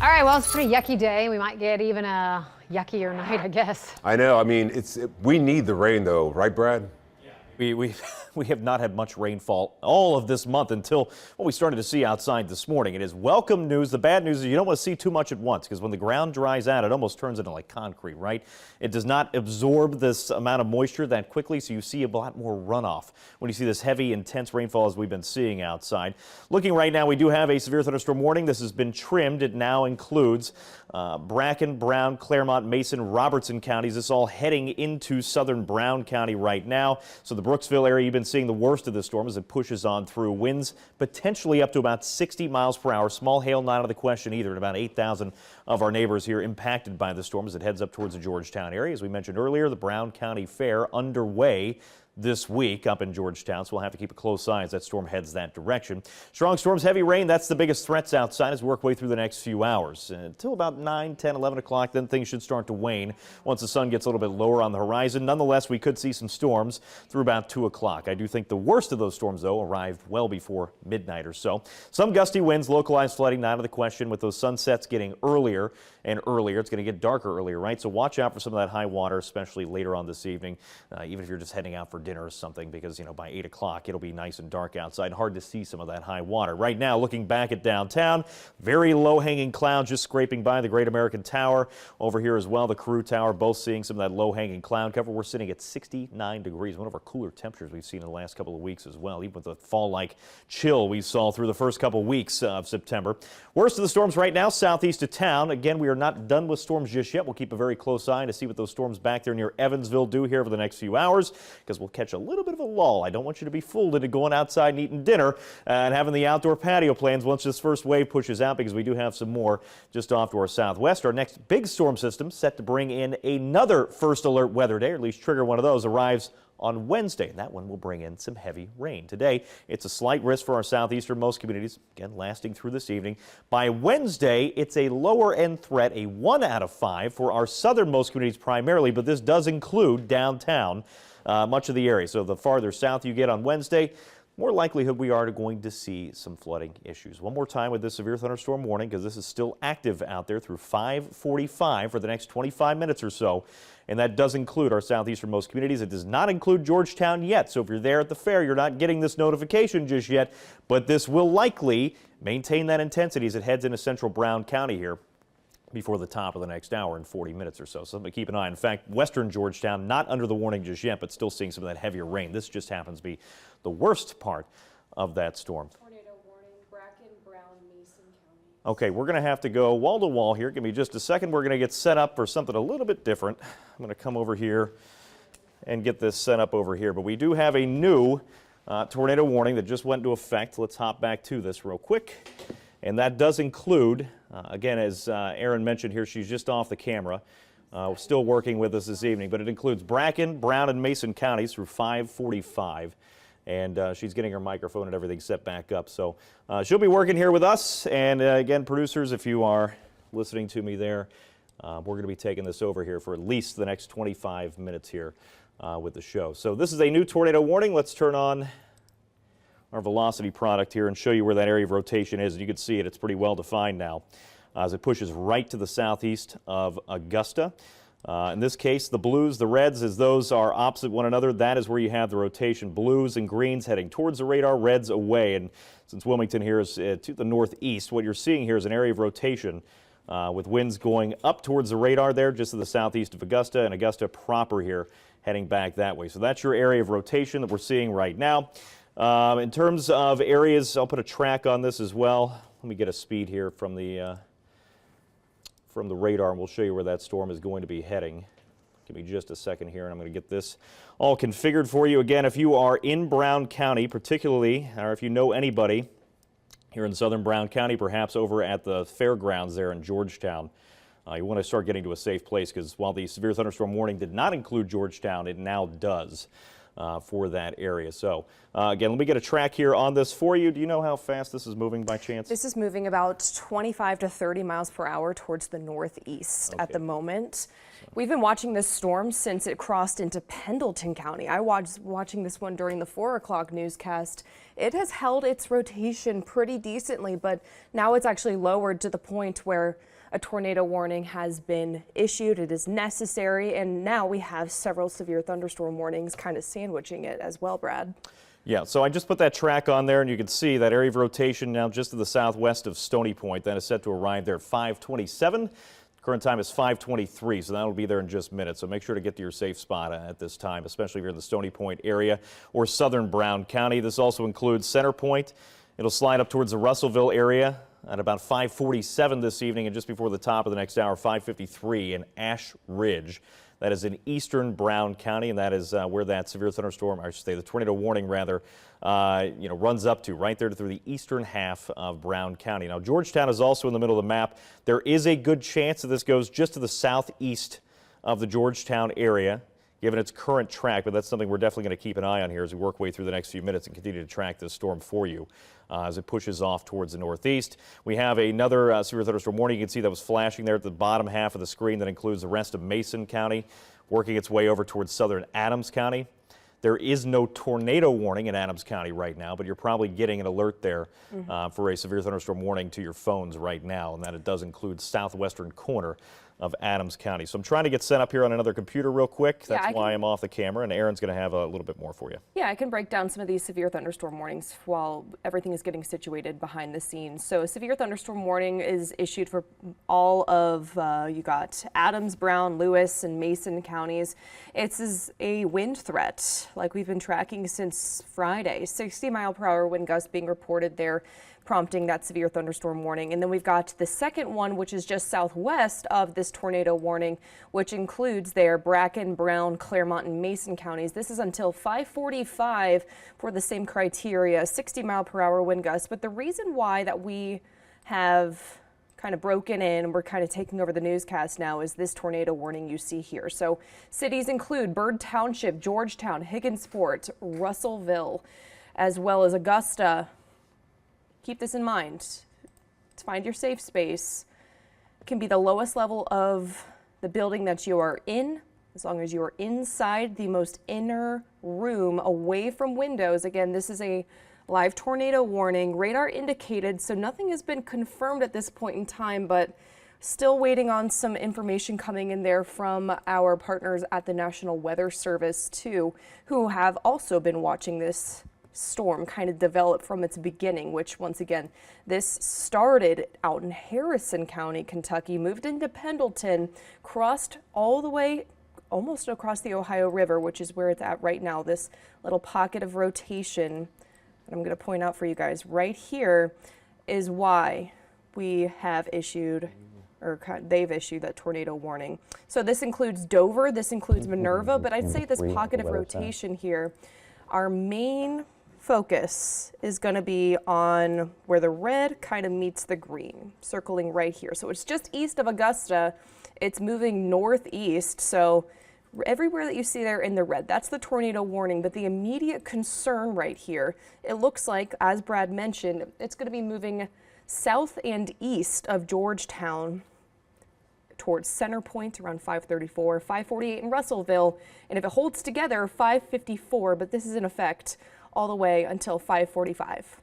All right, well, it's a pretty yucky day. We might get even a yuckier night, I guess. I know. I mean, we need the rain, though, right, Brad? We have not had much rainfall all of this month until what we started to see outside this morning. It is welcome news. The bad news is you don't want to see too much at once, because when the ground dries out, it almost turns into like concrete, right? It does not absorb this amount of moisture that quickly, so you see a lot more runoff when you see this heavy, intense rainfall as we've been seeing outside. Looking right now, we do have a severe thunderstorm warning. This has been trimmed. It now includes Bracken, Brown, Claremont, Mason, Robertson counties. This all heading into southern Brown County right now. So the Brooksville area, you've been seeing the worst of the storm as it pushes on through. Winds potentially up to about 60 miles per hour. Small hail not out of the question either, and about 8,000 of our neighbors here impacted by the storm as it heads up towards the Georgetown area. As we mentioned earlier, the Brown County Fair underway this week up in Georgetown, so we'll have to keep a close eye as that storm heads that direction. Strong storms, heavy rain, that's the biggest threats outside as we work way through the next few hours. Until about 9, 10, 11 o'clock, then things should start to wane once the sun gets a little bit lower on the horizon. Nonetheless, we could see some storms through about 2 o'clock. I do think the worst of those storms, though, arrived well before midnight or so. Some gusty winds, localized flooding, not out of the question with those sunsets getting earlier and earlier. It's going to get darker earlier, right? So watch out for some of that high water, especially later on this evening, even if you're just heading out for dinner or something, because, you know, by 8 o'clock, it'll be nice and dark outside and hard to see some of that high water. Right now, looking back at downtown, very low-hanging cloud just scraping by the Great American Tower. Over here as well, the Carew Tower, both seeing some of that low-hanging cloud cover. We're sitting at 69 degrees, one of our cooler temperatures we've seen in the last couple of weeks as well, even with the fall-like chill we saw through the first couple of weeks of September. Worst of the storms right now, southeast of town. Again, we are not done with storms just yet. We'll keep a very close eye to see what those storms back there near Evansville do here over the next few hours, because we'll catch a little bit of a lull. I don't want you to be fooled into going outside and eating dinner and having the outdoor patio plans once this first wave pushes out, because we do have some more just off to our southwest. Our next big storm system set to bring in another first alert weather day, or at least trigger one of those, arrives on Wednesday, and that one will bring in some heavy rain. Today, it's a slight risk for our southeasternmost communities, again, lasting through this evening. By Wednesday, it's a lower-end threat, a 1 out of 5 for our southernmost communities primarily, but this does include downtown, much of the area. So the farther south you get on Wednesday, more likelihood we are going to see some flooding issues. One more time with this severe thunderstorm warning, because this is still active out there through 5:45 for the next 25 minutes or so. And that does include our southeasternmost communities. It does not include Georgetown yet. So if you're there at the fair, you're not getting this notification just yet. But this will likely maintain that intensity as it heads into central Brown County here before the top of the next hour in 40 minutes or so. So something to keep an eye on. In fact, western Georgetown, not under the warning just yet, but still seeing some of that heavier rain. This just happens to be the worst part of that storm. Tornado warning, Bracken, Brown, Mason County. Okay, we're going to have to go wall to wall here. Give me just a second. We're going to get set up for something a little bit different. I'm going to come over here and get this set up over here. But we do have a new tornado warning that just went into effect. Let's hop back to this real quick. And that does include, again, as Erin mentioned here, she's just off the camera, still working with us this evening, but it includes Bracken, Brown, and Mason counties through 5:45. And she's getting her microphone and everything set back up. So she'll be working here with us. And again, producers, if you are listening to me there, we're going to be taking this over here for at least the next 25 minutes here with the show. So this is a new tornado warning. Let's turn on our velocity product here and show you where that area of rotation is. And you can see it, it's pretty well defined now as it pushes right to the southeast of Augusta. In this case, the blues, the reds, as those are opposite one another, that is where you have the rotation. Blues and greens heading towards the radar, reds away. And since Wilmington here is to the northeast, what you're seeing here is an area of rotation with winds going up towards the radar there, just to the southeast of Augusta, and Augusta proper here heading back that way. So that's your area of rotation that we're seeing right now. In terms of areas, I'll put a track on this as well. Let me get a speed here from the radar, and we'll show you where that storm is going to be heading. Give me just a second here, and I'm going to get this all configured for you. Again, if you are in Brown County, particularly, or if you know anybody here in southern Brown County, perhaps over at the fairgrounds there in Georgetown, you want to start getting to a safe place, because while the severe thunderstorm warning did not include Georgetown, it now does. For that area. So again, let me get a track here on this for you. Do you know how fast this is moving by chance? This is moving about 25 to 30 miles per hour towards the northeast at the moment. We've been watching this storm since it crossed into Pendleton County. I was watching this one during the 4 o'clock newscast, it has held its rotation pretty decently, but now it's actually lowered to the point where a tornado warning has been issued. It is necessary, and now we have several severe thunderstorm warnings kind of sandwiching it as well, Brad. Yeah, so I just put that track on there, and you can see that area of rotation now just to the southwest of Stony Point. That is set to arrive there at 5:27. Current time is 5:23, so that'll be there in just minutes. So make sure to get to your safe spot at this time, especially if you're in the Stony Point area or southern Brown County. This also includes Center Point. It'll slide up towards the Russellville area at about 5:47 this evening, and just before the top of the next hour, 5:53 in Ash Ridge. That is in eastern Brown County, and that is where that severe thunderstorm, or I should say the tornado warning rather, runs up to, right there through the eastern half of Brown County. Now, Georgetown is also in the middle of the map. There is a good chance that this goes just to the southeast of the Georgetown area, given its current track, but that's something we're definitely going to keep an eye on here as we work way through the next few minutes and continue to track this storm for you as it pushes off towards the northeast. We have another severe thunderstorm warning. You can see that was flashing there at the bottom half of the screen. That includes the rest of Mason County, working its way over towards southern Adams County. There is no tornado warning in Adams County right now, but you're probably getting an alert there for a severe thunderstorm warning to your phones right now, and that it does include southwestern corner of Adams County. So I'm trying to get set up here on another computer real quick. That's why I'm off the camera, and Aaron's going to have a little bit more for you. Yeah, I can break down some of these severe thunderstorm warnings while everything is getting situated behind the scenes. So a severe thunderstorm warning is issued for all of, you got Adams, Brown, Lewis, and Mason counties. It's a wind threat like we've been tracking since Friday. 60-mile-per-hour wind gusts being reported there, prompting that severe thunderstorm warning. And then we've got the second one, which is just southwest of this tornado warning, which includes their Bracken, Brown, Claremont, and Mason counties. This is until 5:45 for the same criteria, 60-mile-per-hour wind gusts. But the reason why that we have kind of broken in, we're kind of taking over the newscast now, is this tornado warning you see here. So cities include Bird Township, Georgetown, Higginsport, Russellville, as well as Augusta. Keep this in mind. Find your safe space. It can be the lowest level of the building that you are in, as long as you are inside the most inner room, away from windows. Again, this is a live tornado warning, radar indicated, so nothing has been confirmed at this point in time, but still waiting on some information coming in there from our partners at the National Weather Service too, who have also been watching this storm kind of develop from its beginning, which once again, this started out in Harrison County, Kentucky, moved into Pendleton, crossed all the way almost across the Ohio River, which is where it's at right now, this little pocket of rotation. And I'm going to point out for you guys right here is why we have issued, or they've issued, that tornado warning. So this includes Dover, this includes Minerva, but I'd say this pocket of rotation here, our main focus is going to be on where the red kind of meets the green, circling right here. So it's just east of Augusta. It's moving northeast. So everywhere that you see there in the red, that's the tornado warning. But the immediate concern right here, it looks like, as Brad mentioned, it's going to be moving south and east of Georgetown towards Center Point around 5:34, 5:48 in Russellville. And if it holds together, 5:54, but this is in effect all the way until 5:45.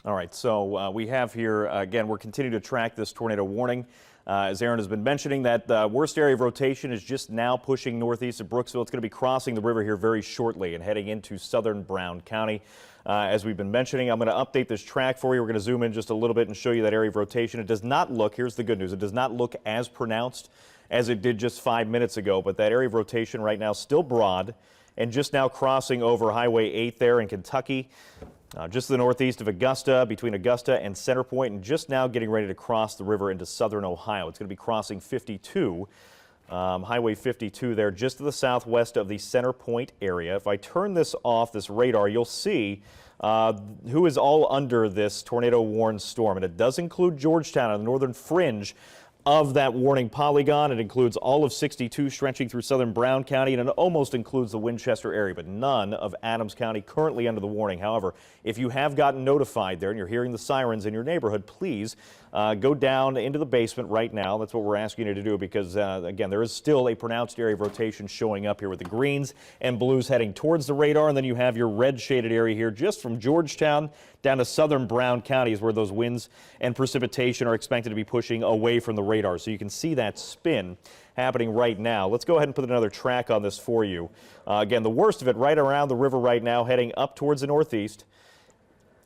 All right, so we have here, again, we're continuing to track this tornado warning. As Aaron has been mentioning, that worst area of rotation is just now pushing northeast of Brooksville. It's going to be crossing the river here very shortly and heading into southern Brown County. As we've been mentioning, I'm going to update this track for you. We're going to zoom in just a little bit and show you that area of rotation. It does not look, here's the good news, it does not look as pronounced as it did just 5 minutes ago, but that area of rotation right now still broad and just now crossing over Highway 8 there in Kentucky, just to the northeast of Augusta, between Augusta and Center Point, and just now getting ready to cross the river into southern Ohio. It's going to be crossing 52, Highway 52 there, just to the southwest of the Center Point area. If I turn this off, this radar, you'll see who is all under this tornado warned storm, and it does include Georgetown on the northern fringe of that warning polygon. It includes all of 62 stretching through southern Brown County, and it almost includes the Winchester area, but none of Adams County currently under the warning. However, if you have gotten notified there and you're hearing the sirens in your neighborhood, please go down into the basement right now. That's what we're asking you to do because, again, there is still a pronounced area of rotation showing up here with the greens and blues heading towards the radar. And then you have your red shaded area here just from Georgetown down to southern Brown County is where those winds and precipitation are expected to be pushing away from the radar. So you can see that spin happening right now. Let's go ahead and put another track on this for you. Again, the worst of it right around the river right now, heading up towards the northeast.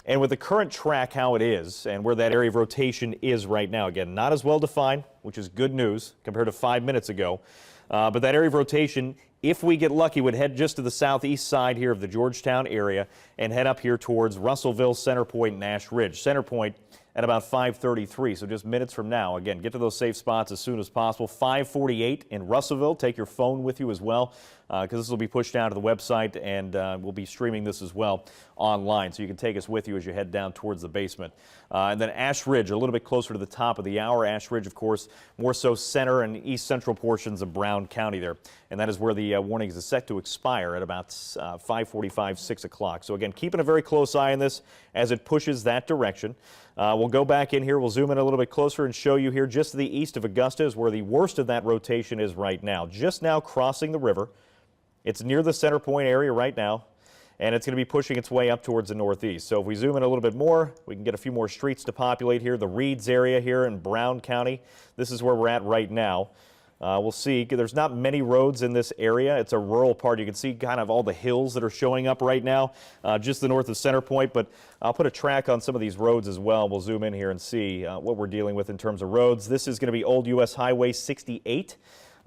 And with the current track how it is and where that area of rotation is right now, again, not as well defined, which is good news compared to 5 minutes ago. But that area of rotation, if we get lucky, would head just to the southeast side here of the Georgetown area and head up here towards Russellville, Center Point, and Ash Ridge. Center Point at about 5:33, so just minutes from now. Again, get to those safe spots as soon as possible. 5:48 in Russellville. Take your phone with you as well because this will be pushed down to the website and we'll be streaming this as well online, so you can take us with you as you head down towards the basement. And then Ash Ridge, a little bit closer to the top of the hour. Ash Ridge, of course, more so center and east central portions of Brown County there. And that is where the warnings is set to expire at about 5:45, 6 o'clock. So again, keeping a very close eye on this as it pushes that direction. We'll go back in here. We'll zoom in a little bit closer and show you here just to the east of Augusta is where the worst of that rotation is right now. Just now crossing the river. It's near the Center Point area right now, and it's going to be pushing its way up towards the northeast. So if we zoom in a little bit more, we can get a few more streets to populate here. The Reeds area here in Brown County, this is where we're at right now. We'll see. There's not many roads in this area. It's a rural part. You can see kind of all the hills that are showing up right now, just the north of Center Point. But I'll put a track on some of these roads as well. We'll zoom in here and see what we're dealing with in terms of roads. This is going to be Old U.S. Highway 68.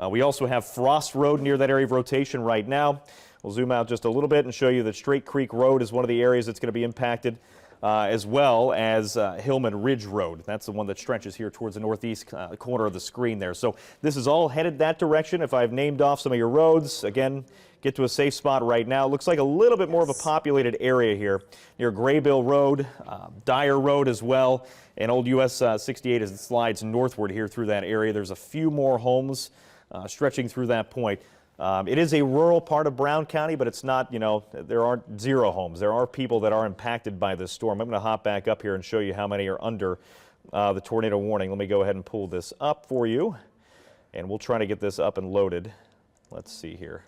We also have Frost Road near that area of rotation right now. We'll zoom out just a little bit and show you that Straight Creek Road is one of the areas that's going to be impacted, as well as Hillman Ridge Road. That's the one that stretches here towards the northeast corner of the screen there. So this is all headed that direction. If I've named off some of your roads, again, get to a safe spot right now. It looks like a little bit more of a populated area here near Graybill Road, Dyer Road as well, and Old US 68 as it slides northward here through that area. There's a few more homes stretching through that point. It is a rural part of Brown County, but it's not, there aren't zero homes. There are people that are impacted by this storm. I'm going to hop back up here and show you how many are under the tornado warning. Let me go ahead and pull this up for you, and we'll try to get this up and loaded. Let's see here.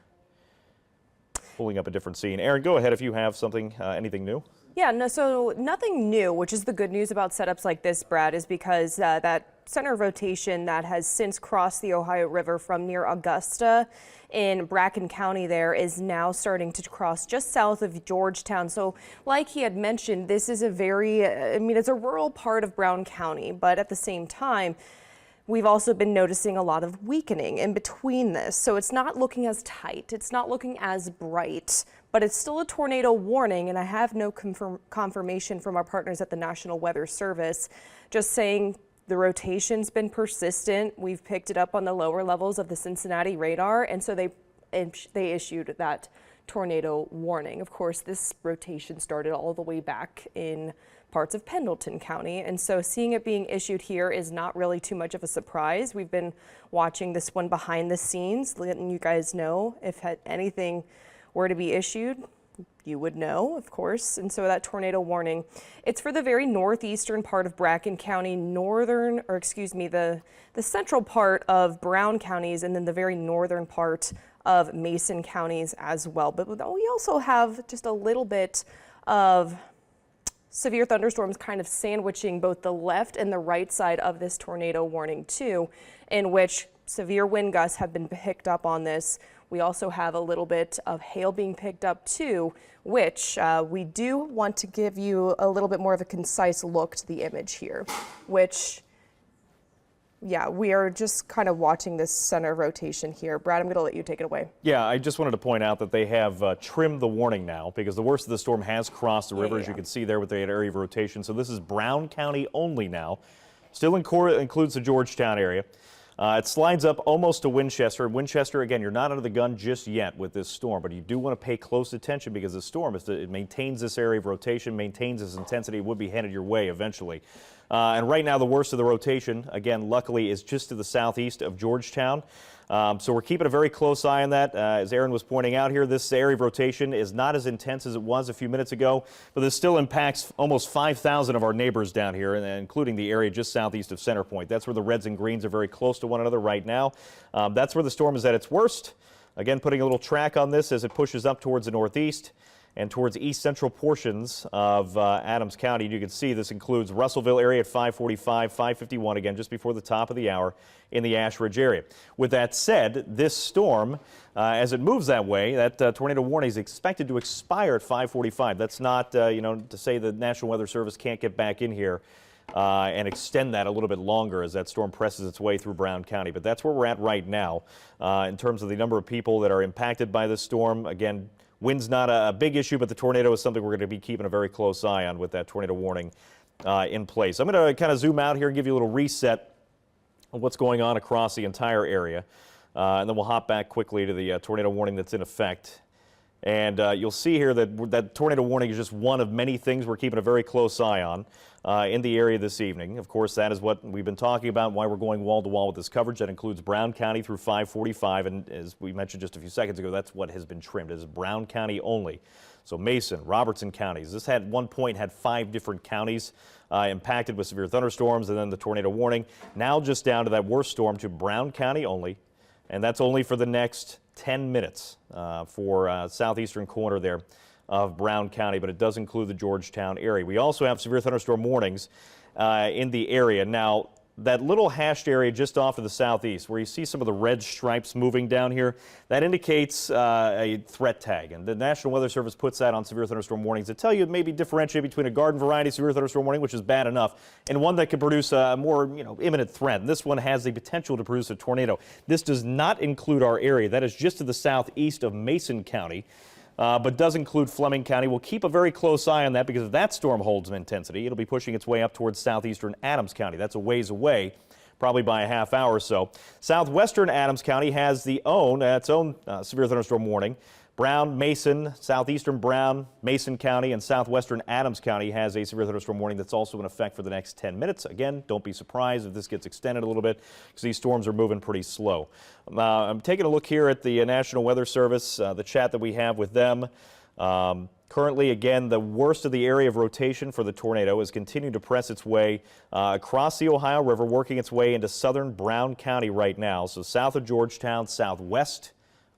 Pulling up a different scene. Aaron, go ahead if you have something, anything new. Yeah, no, so nothing new, which is the good news about setups like this, Brad, is because that center of rotation that has since crossed the Ohio River from near Augusta in Bracken County there is now starting to cross just south of Georgetown. So like he had mentioned, this is a very, it's a rural part of Brown County, but at the same time, we've also been noticing a lot of weakening in between this. So it's not looking as tight. It's not looking as bright, but it's still a tornado warning. And I have no confirmation from our partners at the National Weather Service, just saying the rotation's been persistent. We've picked it up on the lower levels of the Cincinnati radar. And so they issued that tornado warning. Of course, this rotation started all the way back in parts of Pendleton County. And so seeing it being issued here is not really too much of a surprise. We've been watching this one behind the scenes, letting you guys know if anything were to be issued, you would know, of course. And so that tornado warning, it's for the very northeastern part of Bracken County, the central part of Brown counties, and then the very northern part of Mason counties as well. But we also have just a little bit of severe thunderstorms kind of sandwiching both the left and the right side of this tornado warning too, in which severe wind gusts have been picked up on this. We also have a little bit of hail being picked up too, which we do want to give you a little bit more of a concise look to the image here, which, yeah, we are just kind of watching this center rotation here. Brad, I'm going to let you take it away. Yeah, I just wanted to point out that they have trimmed the warning now because the worst of the storm has crossed the river, as you can see there with the area of rotation. So this is Brown County only now. Still includes the Georgetown area. It slides up almost to Winchester. Winchester, again, you're not under the gun just yet with this storm, but you do want to pay close attention because the storm, it maintains this area of rotation, maintains its intensity, would be headed your way eventually. And right now, the worst of the rotation, again, luckily, is just to the southeast of Georgetown. So we're keeping a very close eye on that. As Aaron was pointing out here, this area of rotation is not as intense as it was a few minutes ago, but this still impacts almost 5,000 of our neighbors down here, including the area just southeast of Center Point. That's where the reds and greens are very close to one another right now. That's where the storm is at its worst. Again, putting a little track on this as it pushes up towards the northeast and towards east central portions of Adams County. You can see this includes Russellville area at 5:45, 5:51, again, just before the top of the hour in the Ashridge area. With that said, this storm, as it moves that way, that tornado warning is expected to expire at 5:45. That's not, to say the National Weather Service can't get back in here and extend that a little bit longer as that storm presses its way through Brown County. But that's where we're at right now in terms of the number of people that are impacted by this storm. Again, wind's not a big issue, but the tornado is something we're going to be keeping a very close eye on with that tornado warning in place. I'm going to kind of zoom out here and give you a little reset of what's going on across the entire area. And then we'll hop back quickly to the tornado warning that's in effect. And you'll see here that that tornado warning is just one of many things we're keeping a very close eye on in the area this evening. Of course, that is what we've been talking about, why we're going wall to wall with this coverage. That includes Brown County through 5:45, and as we mentioned just a few seconds ago, that's what has been trimmed. It is Brown County only. So Mason, Robertson counties. This had one point had 5 different counties impacted with severe thunderstorms and then the tornado warning. Now just down to that worst storm to Brown County only, and that's only for the next 10 minutes for southeastern corner there of Brown County, but it does include the Georgetown area. We also have severe thunderstorm warnings in the area. Now, that little hashed area just off to the southeast where you see some of the red stripes moving down here, that indicates a threat tag. And the National Weather Service puts that on severe thunderstorm warnings to tell you maybe differentiate between a garden variety severe thunderstorm warning, which is bad enough, and one that could produce a more imminent threat. And this one has the potential to produce a tornado. This does not include our area. That is just to the southeast of Mason County. But does include Fleming County. We'll keep a very close eye on that because if that storm holds an intensity, it'll be pushing its way up towards southeastern Adams County. That's a ways away, probably by a half hour or so. Southwestern Adams County has its own severe thunderstorm warning. Brown, Mason, southeastern Brown, Mason County, and southwestern Adams County has a severe thunderstorm warning that's also in effect for the next 10 minutes. Again, don't be surprised if this gets extended a little bit because these storms are moving pretty slow. I'm taking a look here at the National Weather Service, the chat that we have with them. Currently, again, the worst of the area of rotation for the tornado is continuing to press its way across the Ohio River, working its way into southern Brown County right now. So south of Georgetown, southwest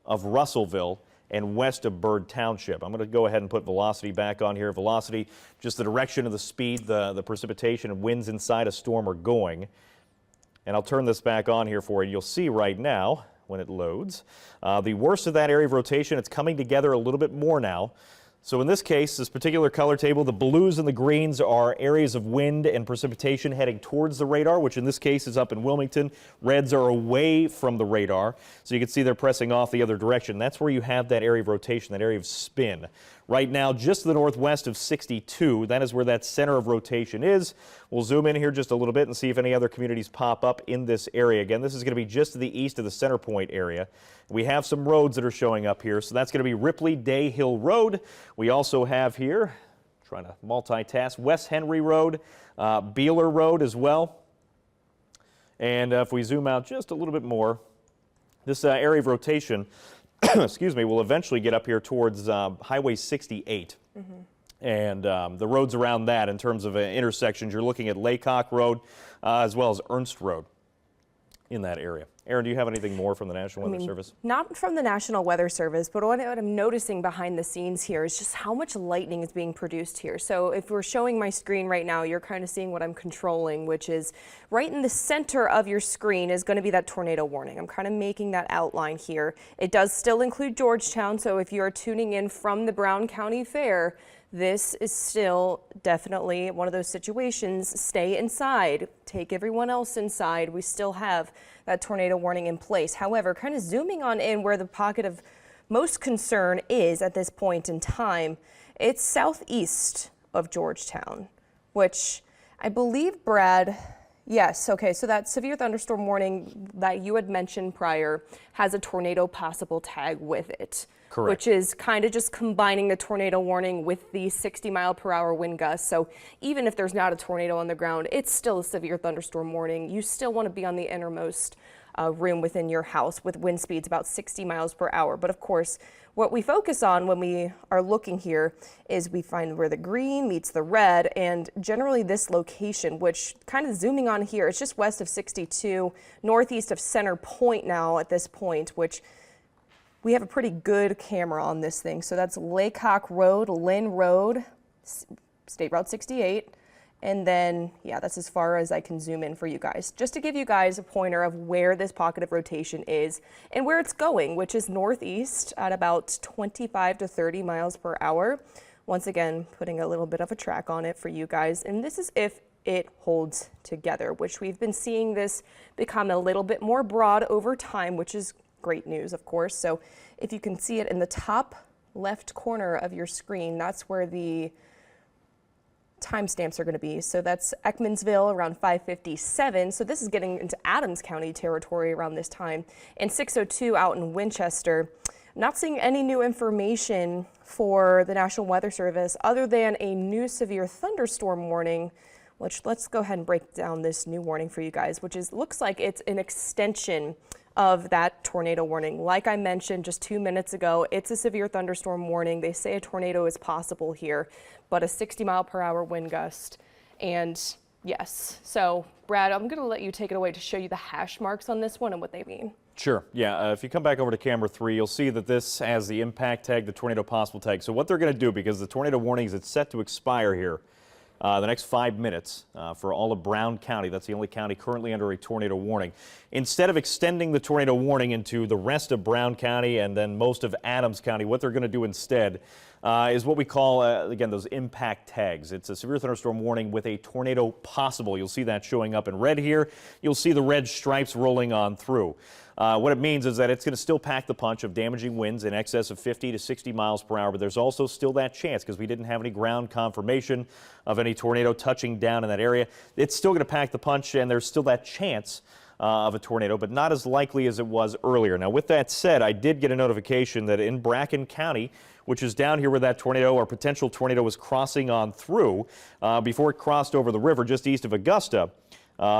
of Russellville, and west of Byrd Township. I'm going to go ahead and put velocity back on here. Velocity, just the direction of the speed, the precipitation and winds inside a storm are going. And I'll turn this back on here for you. You'll see right now when it loads. The worst of that area of rotation, it's coming together a little bit more now. So in this case, this particular color table, the blues and the greens are areas of wind and precipitation heading towards the radar, which in this case is up in Wilmington. Reds are away from the radar, so you can see they're pressing off the other direction. That's where you have that area of rotation, that area of spin. Right now, just to the northwest of 62, that is where that center of rotation is. We'll zoom in here just a little bit and see if any other communities pop up in this area. Again, this is going to be just to the east of the Center Point area. We have some roads that are showing up here, so that's going to be Ripley Day Hill Road. We also have here, trying to multitask, West Henry Road, Beeler Road as well. And if we zoom out just a little bit more, this area of rotation excuse me, will eventually get up here towards Highway 68. And the roads around that in terms of intersections, you're looking at Laycock Road as well as Ernst Road in that area. Aaron, do you have anything more from the National Weather Service? Not from the National Weather Service, but what I'm noticing behind the scenes here is just how much lightning is being produced here. So if we're showing my screen right now, you're kind of seeing what I'm controlling, which is right in the center of your screen is going to be that tornado warning. I'm kind of making that outline here. It does still include Georgetown, so if you're tuning in from the Brown County Fair, this is still definitely one of those situations. Stay inside, take everyone else inside. We still have that tornado warning in place. However, kind of zooming on in where the pocket of most concern is at this point in time, it's southeast of Georgetown, which I believe, Brad, yes, okay, so that severe thunderstorm warning that you had mentioned prior has a tornado possible tag with it. Correct. which is kind of just combining the tornado warning with the 60-mile-per-hour wind gusts. So even if there's not a tornado on the ground, it's still a severe thunderstorm warning. You still want to be on the innermost room within your house with wind speeds about 60 miles per hour. But of course, what we focus on when we are looking here is we find where the green meets the red, and generally this location, which kind of zooming on here, it's just west of 62, northeast of Center Point now at this point, which we have a pretty good camera on this thing. So that's Laycock Road, Lynn Road, State Route 68. And then, yeah, that's as far as I can zoom in for you guys, just to give you guys a pointer of where this pocket of rotation is and where it's going, which is northeast at about 25 to 30 miles per hour. Once again, putting a little bit of a track on it for you guys. And this is if it holds together, which we've been seeing this become a little bit more broad over time, which is great news, of course. So if you can see it in the top left corner of your screen, that's where the timestamps are going to be. So that's Ekmansville around 5:57. So this is getting into Adams County territory around this time. And 6:02 out in Winchester. Not seeing any new information for the National Weather Service other than a new severe thunderstorm warning, which let's go ahead and break down this new warning for you guys, which is looks like it's an extension of that tornado warning. Like I mentioned just 2 minutes ago, it's a severe thunderstorm warning. They say a tornado is possible here, but a 60-mile-per-hour wind gust. And yes, so Brad, I'm going to let you take it away to show you the hash marks on this one and what they mean. Sure. Yeah. If you come back over to camera 3, you'll see that this has the impact tag, the tornado possible tag. So what they're going to do, because the tornado warnings, it's set to expire here the next 5 minutes for all of Brown County. That's the only county currently under a tornado warning. Instead of extending the tornado warning into the rest of Brown County and then most of Adams County, what they're going to do instead is what we call, again, those impact tags. It's a severe thunderstorm warning with a tornado possible. You'll see that showing up in red here. You'll see the red stripes rolling on through. What it means is that it's going to still pack the punch of damaging winds in excess of 50 to 60 miles per hour, but there's also still that chance, because we didn't have any ground confirmation of any tornado touching down in that area. It's still going to pack the punch, and there's still that chance of a tornado, but not as likely as it was earlier. Now, with that said, I did get a notification that in Bracken County, which is down here where that tornado or potential tornado was crossing on through, before it crossed over the river just east of Augusta,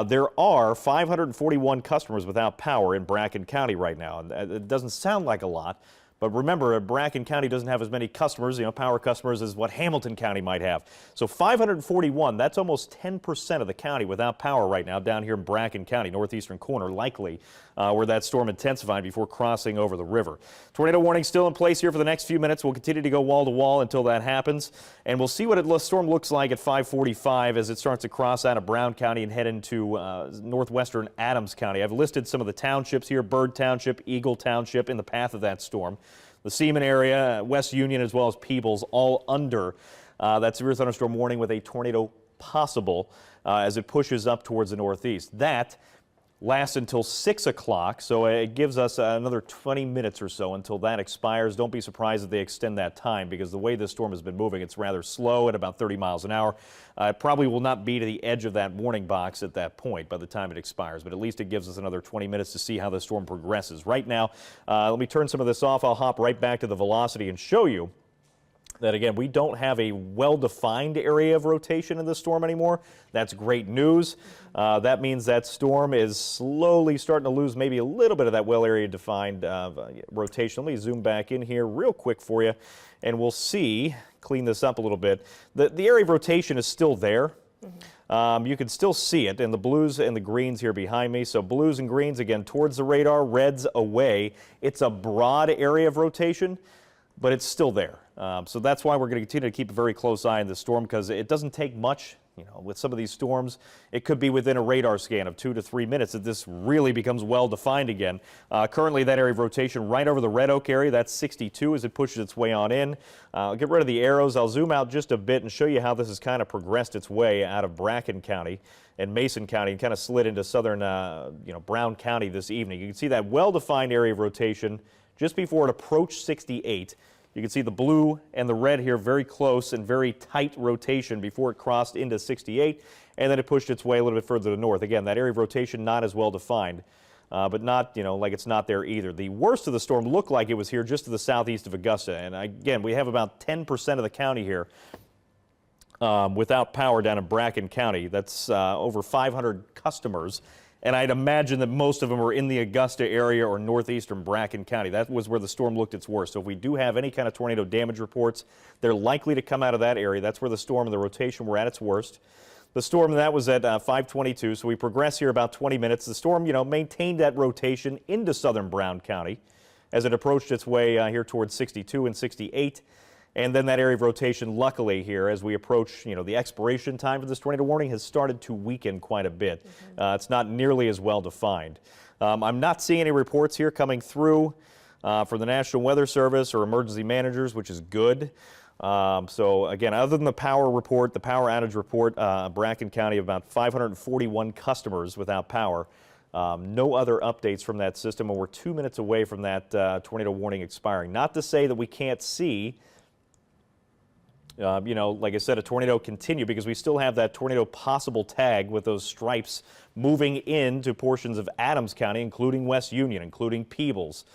there are 541 customers without power in Bracken County right now. And it doesn't sound like a lot, but remember, Bracken County doesn't have as many customers, power customers, as what Hamilton County might have. So 541, that's almost 10% of the county without power right now down here in Bracken County, northeastern corner, likely where that storm intensified before crossing over the river. Tornado warning still in place here for the next few minutes. We'll continue to go wall to wall until that happens, and we'll see what the storm looks like at 5:45 as it starts to cross out of Brown County and head into northwestern Adams County. I've listed some of the townships here: Bird Township, Eagle Township, in the path of that storm. The Seaman area, West Union, as well as Peebles, all under that severe thunderstorm warning with a tornado possible as it pushes up towards the northeast. That lasts until 6 o'clock, so it gives us another 20 minutes or so until that expires. Don't be surprised if they extend that time, because the way this storm has been moving, it's rather slow at about 30 miles an hour. It probably will not be to the edge of that warning box at that point by the time it expires, but at least it gives us another 20 minutes to see how the storm progresses. Right now, let me turn some of this off. I'll hop right back to the velocity and show you that, again, we don't have a well-defined area of rotation in this storm anymore. That's great news. That means that storm is slowly starting to lose maybe a little bit of that well-area-defined rotation. Let me zoom back in here real quick for you, and we'll see, clean this up a little bit. The area of rotation is still there. You can still see it in the blues and the greens here behind me. So blues and greens, again, towards the radar, reds away. It's a broad area of rotation, but it's still there. So that's why we're going to continue to keep a very close eye on this storm, because it doesn't take much. With some of these storms, it could be within a radar scan of 2 to 3 minutes that this really becomes well-defined again. Currently, that area of rotation right over the Red Oak area, that's 62 as it pushes its way on in. I'll get rid of the arrows. I'll zoom out just a bit and show you how this has kind of progressed its way out of Bracken County and Mason County and kind of slid into southern Brown County this evening. You can see that well-defined area of rotation just before it approached 68. You can see the blue and the red here very close and very tight rotation before it crossed into 68, and then it pushed its way a little bit further to the north. Again, that area of rotation not as well defined. but not, like it's not there either. The worst of the storm looked like it was here just to the southeast of Augusta. And again, we have about 10% of the county here without power down in Bracken County. That's over 500 customers. And I'd imagine that most of them are in the Augusta area or northeastern Bracken County. That was where the storm looked its worst. So if we do have any kind of tornado damage reports, they're likely to come out of that area. That's where the storm and the rotation were at its worst. The storm, that was at 5:22, so we progress here about 20 minutes. The storm, maintained that rotation into southern Brown County as it approached its way here towards 62 and 68. And then that area of rotation, luckily here, as we approach, the expiration time for this tornado warning has started to weaken quite a bit. It's not nearly as well defined. I'm not seeing any reports here coming through for the National Weather Service or emergency managers, which is good. So again, other than the power report, the power outage report, Bracken County, about 541 customers without power. No other updates from that system, and we're 2 minutes away from that tornado warning expiring. Not to say that we can't see like I said, a tornado continue, because we still have that tornado possible tag with those stripes moving into portions of Adams County, including West Union, including Peebles,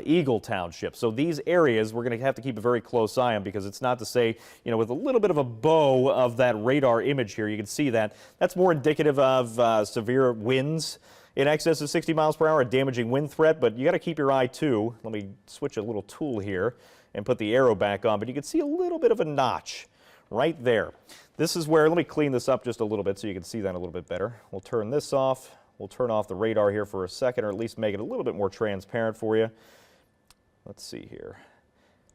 Eagle Township. So these areas we're going to have to keep a very close eye on, because it's not to say, with a little bit of a bow of that radar image here, you can see that that's more indicative of severe winds in excess of 60 miles per hour, a damaging wind threat. But you got to keep your eye too. Let me switch a little tool here and put the arrow back on, but you can see a little bit of a notch right there. This is where, let me clean this up just a little bit so you can see that a little bit better. We'll turn this off. We'll turn off the radar here for a second, or at least make it a little bit more transparent for you. Let's see here.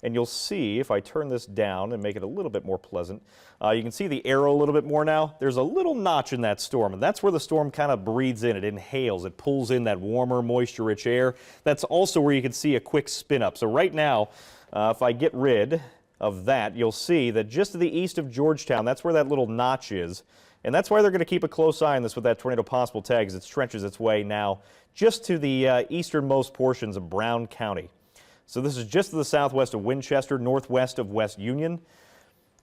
And you'll see, if I turn this down and make it a little bit more pleasant, you can see the arrow a little bit more now. There's a little notch in that storm, and that's where the storm kind of breathes in. It inhales. It pulls in that warmer, moisture-rich air. That's also where you can see a quick spin up. So right now, if I get rid of that, you'll see that just to the east of Georgetown, that's where that little notch is. And that's why they're going to keep a close eye on this with that tornado possible tag, as it stretches its way now just to the easternmost portions of Brown County. So this is just to the southwest of Winchester, northwest of West Union.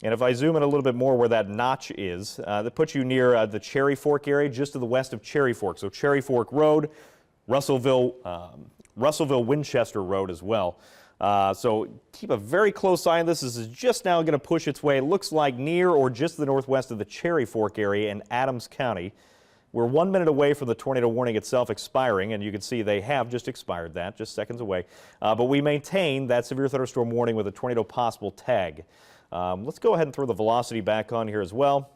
And if I zoom in a little bit more where that notch is, that puts you near the Cherry Fork area, just to the west of Cherry Fork. So Cherry Fork Road, Russellville, Winchester Road as well. So keep a very close eye on this. This is just now going to push its way, it looks like, near or just to the northwest of the Cherry Fork area in Adams County. We're 1 minute away from the tornado warning itself expiring, and you can see they have just expired that, just seconds away. But we maintain that severe thunderstorm warning with a tornado possible tag. Let's go ahead and throw the velocity back on here as well.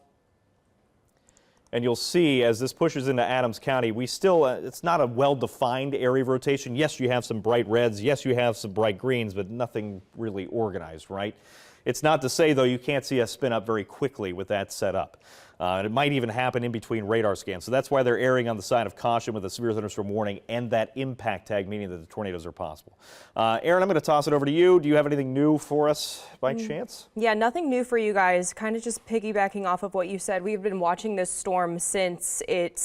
And you'll see as this pushes into Adams County, we still, it's not a well-defined area of rotation. Yes, you have some bright reds. Yes, you have some bright greens, but nothing really organized, right? It's not to say, though, you can't see us spin up very quickly with that set up. And it might even happen in between radar scans. So that's why they're erring on the side of caution with a severe thunderstorm warning and that impact tag, meaning that the tornadoes are possible. Aaron, I'm going to toss it over to you. Do you have anything new for us by chance? Yeah, nothing new for you guys. Kind of just piggybacking off of what you said. We've been watching this storm since it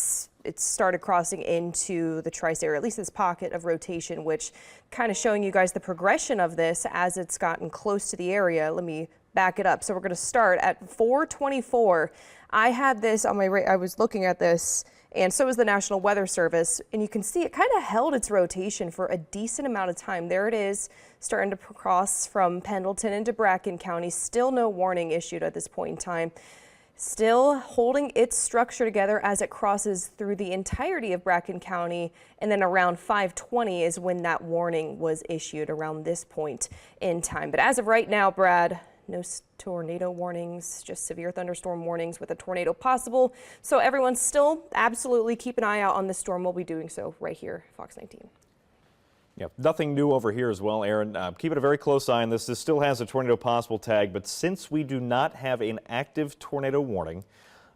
started crossing into the tri-state, or at least this pocket of rotation, which kind of showing you guys the progression of this as it's gotten close to the area. Let me back it up. So we're going to start at 4:24. I had this on my I was looking at this, and so was the National Weather Service, and you can see it kind of held its rotation for a decent amount of time. There it is, starting to cross from Pendleton into Bracken County. Still no warning issued at this point in time. Still holding its structure together as it crosses through the entirety of Bracken County, and then around 5:20 is when that warning was issued, around this point in time. But as of right now, Brad, no tornado warnings, just severe thunderstorm warnings with a tornado possible. So everyone still absolutely keep an eye out on this storm. We'll be doing so right here, Fox 19. Yeah, nothing new over here as well, Aaron. Keeping a very close eye on this. This still has a tornado possible tag, but since we do not have an active tornado warning,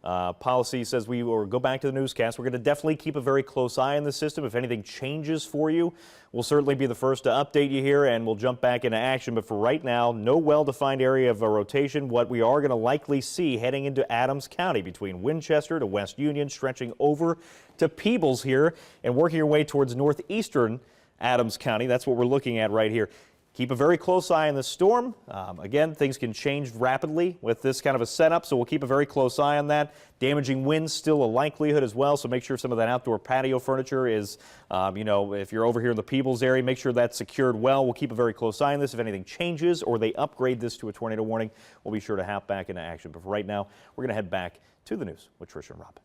policy says we will go back to the newscast. We're going to definitely keep a very close eye on the system. If anything changes for you, we'll certainly be the first to update you here, and we'll jump back into action. But for right now, no well-defined area of rotation. What we are going to likely see heading into Adams County between Winchester to West Union, stretching over to Peebles here and working your way towards northeastern Adams County. That's what we're looking at right here. keep a very close eye on this storm. Again, things can change rapidly with this kind of a setup, so we'll keep a very close eye on that. Damaging winds still a likelihood as well, so make sure some of that outdoor patio furniture is, if you're over here in the Peebles area, make sure that's secured well. We'll keep a very close eye on this. If anything changes or they upgrade this to a tornado warning, we'll be sure to hop back into action. But for right now, we're going to head back to the news with Tricia and Rob.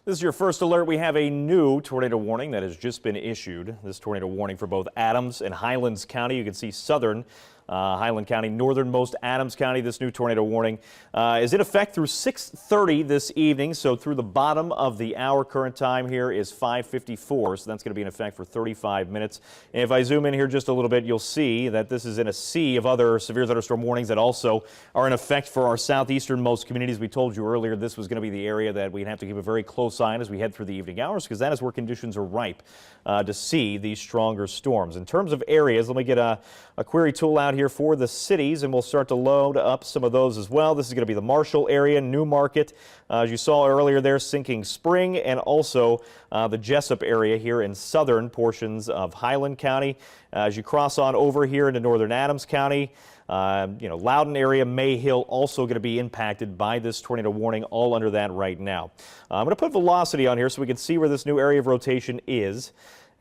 This is your first alert. We have a new tornado warning that has just been issued. This tornado warning for both Adams and Highlands County. You can see southern Highland County, northernmost Adams County. This new tornado warning is in effect through 6:30 this evening. So through the bottom of the hour, current time here is 5:54. So that's going to be in effect for 35 minutes. And if I zoom in here just a little bit, you'll see that this is in a sea of other severe thunderstorm warnings that also are in effect for our southeasternmost communities. We told you earlier this was going to be the area that we'd have to keep a very close eye on as we head through the evening hours, because that is where conditions are ripe to see these stronger storms. In terms of areas, let me get a query tool out here for the cities, and we'll start to load up some of those as well. This is going to be the Marshall area, Newmarket, as you saw earlier there, Sinking Spring, and also the Jessup area here in southern portions of Highland County. As you cross on over here into northern Adams County, Loudoun area, Mayhill also going to be impacted by this tornado warning, all under that right now. I'm going to put velocity on here so we can see where this new area of rotation is.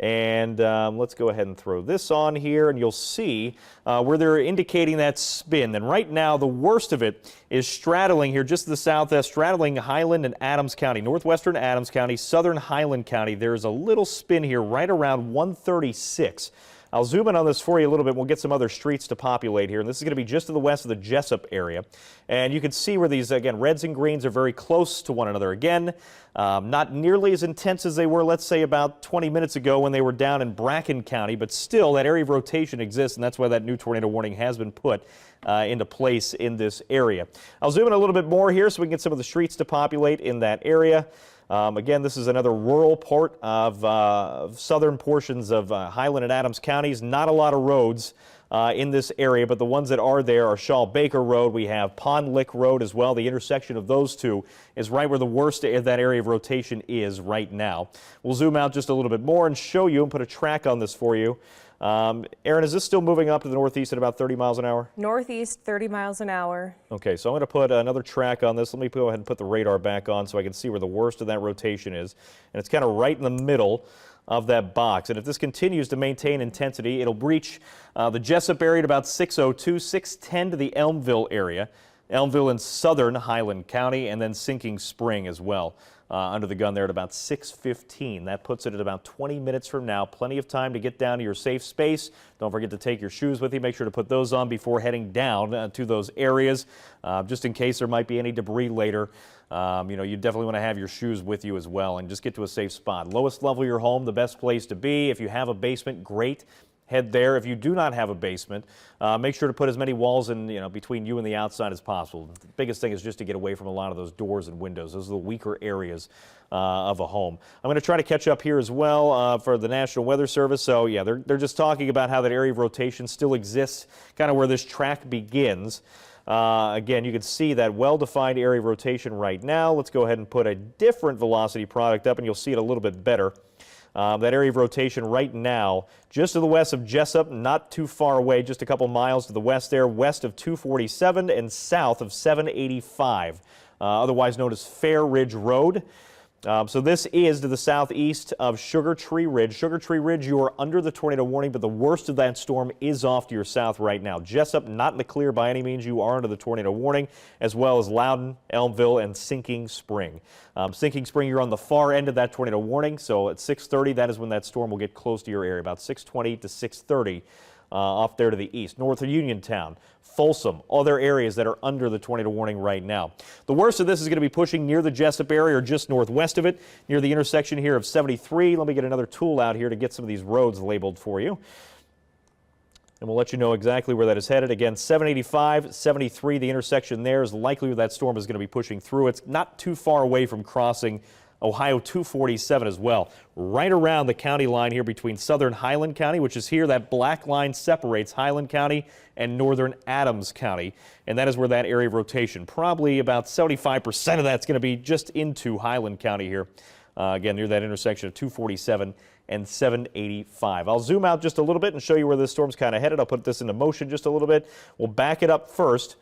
And let's go ahead and throw this on here, and you'll see where they're indicating that spin. And right now, the worst of it is straddling here just to the southwest, straddling Highland and Adams County, northwestern Adams County, southern Highland County. There's a little spin here right around 136. I'll zoom in on this for you a little bit. We'll get some other streets to populate here. And this is going to be just to the west of the Jessup area. And you can see where these, again, reds and greens are very close to one another. Again, not nearly as intense as they were, let's say, about 20 minutes ago when they were down in Bracken County. But still, that area of rotation exists, and that's why that new tornado warning has been put into place in this area. I'll zoom in a little bit more here so we can get some of the streets to populate in that area. Again, this is another rural part of southern portions of Highland and Adams counties. Not a lot of roads in this area, but the ones that are there are Shaw Baker Road. We have Pond Lick Road as well. The intersection of those two is right where the worst of that area of rotation is right now. We'll zoom out just a little bit more and show you and put a track on this for you. Aaron, is this still moving up to the northeast at about 30 miles an hour? Northeast, 30 miles an hour. Okay, so I'm going to put another track on this. Let me go ahead and put the radar back on so I can see where the worst of that rotation is. And it's kind of right in the middle of that box. And if this continues to maintain intensity, it'll reach the Jessup area at about 6:02, 6:10 to the Elmville area. Elmville in southern Highland County, and then Sinking Spring as well. Under the gun there at about 6:15. That puts it at about 20 minutes from now. Plenty of time to get down to your safe space. Don't forget to take your shoes with you. Make sure to put those on before heading down to those areas, just in case there might be any debris later. You definitely want to have your shoes with you as well, and just get to a safe spot. Lowest level of your home, the best place to be. If you have a basement, great. Head there. If you do not have a basement, make sure to put as many walls in, between you and the outside as possible. The biggest thing is just to get away from a lot of those doors and windows. Those are the weaker areas of a home. I'm going to try to catch up here as well for the National Weather Service. So yeah, they're just talking about how that area of rotation still exists, kind of where this track begins. Again, you can see that well-defined area of rotation right now. Let's go ahead and put a different velocity product up, and you'll see it a little bit better. That area of rotation right now, just to the west of Jessup, not too far away, just a couple miles to the west there, west of 247 and south of 785, otherwise known as Fair Ridge Road. So this is to the southeast of Sugar Tree Ridge. Sugar Tree Ridge, you are under the tornado warning, but the worst of that storm is off to your south right now. Jessup, not in the clear by any means. You are under the tornado warning, as well as Loudoun, Elmville, and Sinking Spring. Sinking Spring, you're on the far end of that tornado warning, so at 6:30, that is when that storm will get close to your area, about 6:20 to 6:30. Off there to the east. North of Uniontown, Folsom, other areas that are under the tornado warning right now. The worst of this is going to be pushing near the Jessup area or just northwest of it, near the intersection here of 73. Let me get another tool out here to get some of these roads labeled for you. And we'll let you know exactly where that is headed. Again, 785, 73, the intersection there is likely where that storm is going to be pushing through. It's not too far away from crossing Ohio 247 as well, right around the county line here between southern Highland County, which is here. That black line separates Highland County and northern Adams County, and that is where that area of rotation, probably about 75% of that's going to be just into Highland County here again, near that intersection of 247 and 785. I'll zoom out just a little bit and show you where this storm's kind of headed. I'll put this into motion just a little bit. We'll back it up first,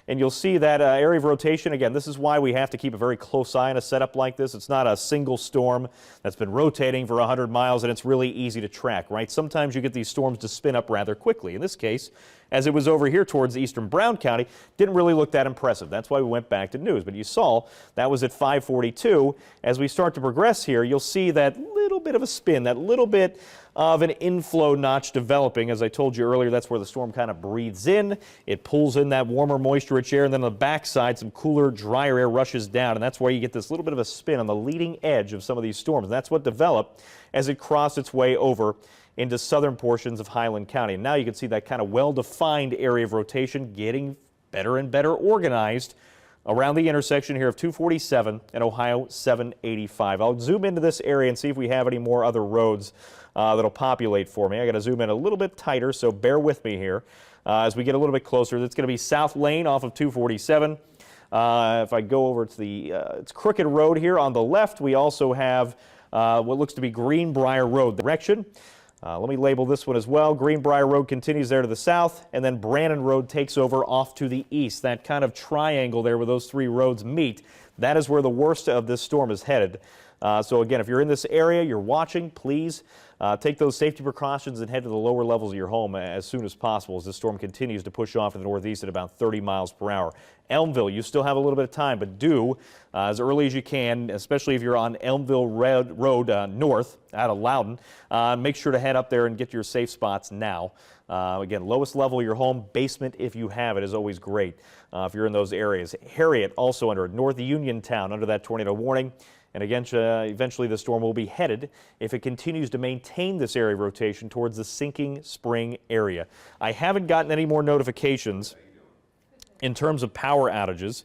and you'll see that area of rotation. Again, this is why we have to keep a very close eye on a setup like this. It's not a single storm that's been rotating for 100 miles, and it's really easy to track, right? Sometimes you get these storms to spin up rather quickly. In this case, as it was over here towards eastern Brown County, didn't really look that impressive. That's why we went back to news. But you saw that was at 542. As we start to progress here, you'll see that little bit of a spin, that little bit of an inflow notch developing. As I told you earlier, that's where the storm kind of breathes in. It pulls in that warmer, moisture-rich air, and then on the backside, some cooler, drier air rushes down, and that's where you get this little bit of a spin on the leading edge of some of these storms. And that's what developed as it crossed its way over into southern portions of Highland County. And now you can see that kind of well-defined area of rotation getting better and better organized around the intersection here of 247 and Ohio 785. I'll zoom into this area and see if we have any more other roads that'll populate for me. I got to zoom in a little bit tighter, so bear with me here as we get a little bit closer. That's going to be South Lane off of 247. If I go over to the it's Crooked Road here on the left, we also have what looks to be Greenbrier Road direction. Let me label this one as well. Greenbrier Road continues there to the south, and then Brannon Road takes over off to the east. That kind of triangle there where those three roads meet, that is where the worst of this storm is headed. So again, if you're in this area, you're watching, please take those safety precautions and head to the lower levels of your home as soon as possible as this storm continues to push off in the northeast at about 30 miles per hour. Elmville, you still have a little bit of time, but do as early as you can, especially if you're on Elmville Road north out of Loudon. Make sure to head up there and get your safe spots now. Again, lowest level of your home, basement if you have it, is always great if you're in those areas. Harriet also under North Uniontown under that tornado warning. And again, eventually the storm will be headed, if it continues to maintain this area of rotation, towards the Sinking Spring area. I haven't gotten any more notifications in terms of power outages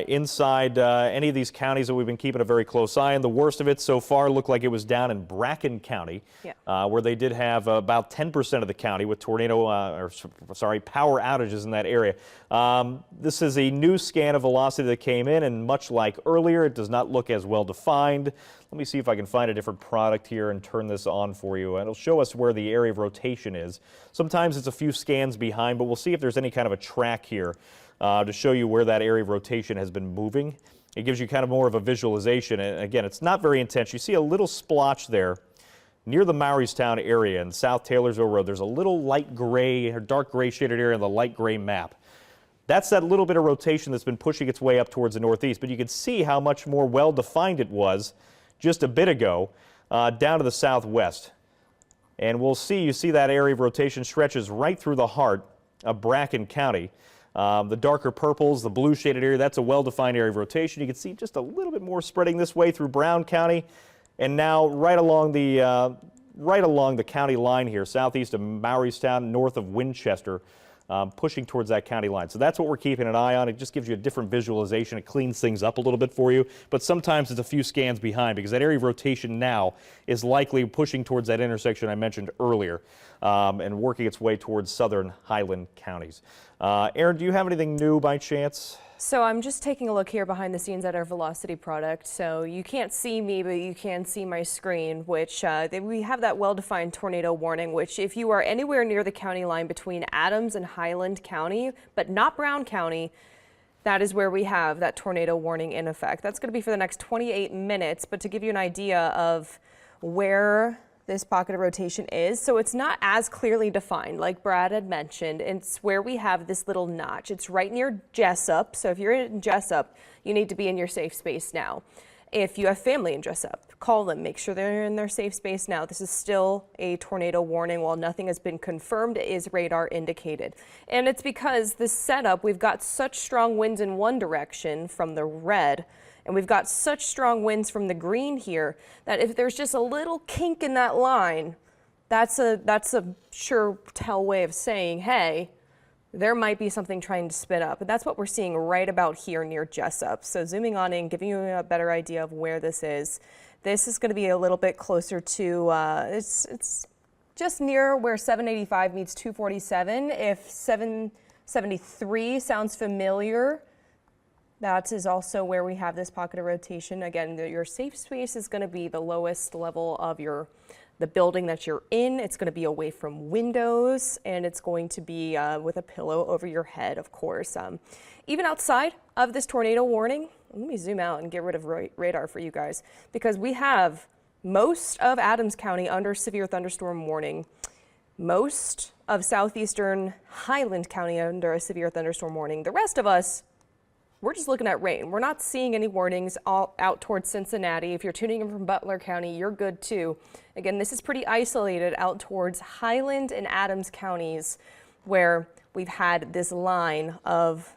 inside any of these counties that we've been keeping a very close eye on. The worst of it so far looked like it was down in Bracken County, where they did have about 10% of the county with power outages in that area. This is a new scan of velocity that came in, and much like earlier, it does not look as well defined. Let me see if I can find a different product here and turn this on for you. It'll show us where the area of rotation is. Sometimes it's a few scans behind, but we'll see if there's any kind of a track here to show you where that area of rotation has been moving. It gives you kind of more of a visualization. And again, it's not very intense. You see a little splotch there near the Mowrystown area in South Taylorsville Road. There's a little light gray or dark gray shaded area on the light gray map. That's that little bit of rotation that's been pushing its way up towards the northeast, but you can see how much more well-defined it was just a bit ago down to the southwest. And we'll see, you see that area of rotation stretches right through the heart of Bracken County. The darker purples, the blue shaded area, that's a well-defined area of rotation. You can see just a little bit more spreading this way through Brown County, and now right along the county line here, southeast of Mowrystown, north of Winchester, pushing towards that county line. So that's what we're keeping an eye on. It just gives you a different visualization. It cleans things up a little bit for you, but sometimes it's a few scans behind because that area of rotation now is likely pushing towards that intersection I mentioned earlier and working its way towards southern Highland counties. Aaron, do you have anything new by chance? So I'm just taking a look here behind the scenes at our velocity product. So you can't see me, but you can see my screen, which we have that well-defined tornado warning, which if you are anywhere near the county line between Adams and Highland County, but not Brown County, that is where we have that tornado warning in effect. That's going to be for the next 28 minutes, but to give you an idea of where this pocket of rotation is. So it's not as clearly defined, like Brad had mentioned. It's where we have this little notch. It's right near Jessup. So if you're in Jessup, you need to be in your safe space now. If you have family in Jessup, call them, make sure they're in their safe space now. This is still a tornado warning. While nothing has been confirmed, it is radar indicated. And it's because this setup, we've got such strong winds in one direction from the red, and we've got such strong winds from the green here that if there's just a little kink in that line, that's a sure tell way of saying, hey, there might be something trying to spin up. And that's what we're seeing right about here near Jessup. So zooming on in, giving you a better idea of where this is. This is going to be a little bit closer to, it's just near where 785 meets 247. If 773 sounds familiar, That is also where we have this pocket of rotation. Again, your safe space is going to be the lowest level of the building that you're in. It's going to be away from windows, and it's going to be with a pillow over your head, of course. Even outside of this tornado warning, let me zoom out and get rid of radar for you guys, because we have most of Adams County under severe thunderstorm warning, most of southeastern Highland County under a severe thunderstorm warning. The rest of us, we're just looking at rain. We're not seeing any warnings all out towards Cincinnati. If you're tuning in from Butler County, you're good too. Again, this is pretty isolated out towards Highland and Adams counties, where we've had this line of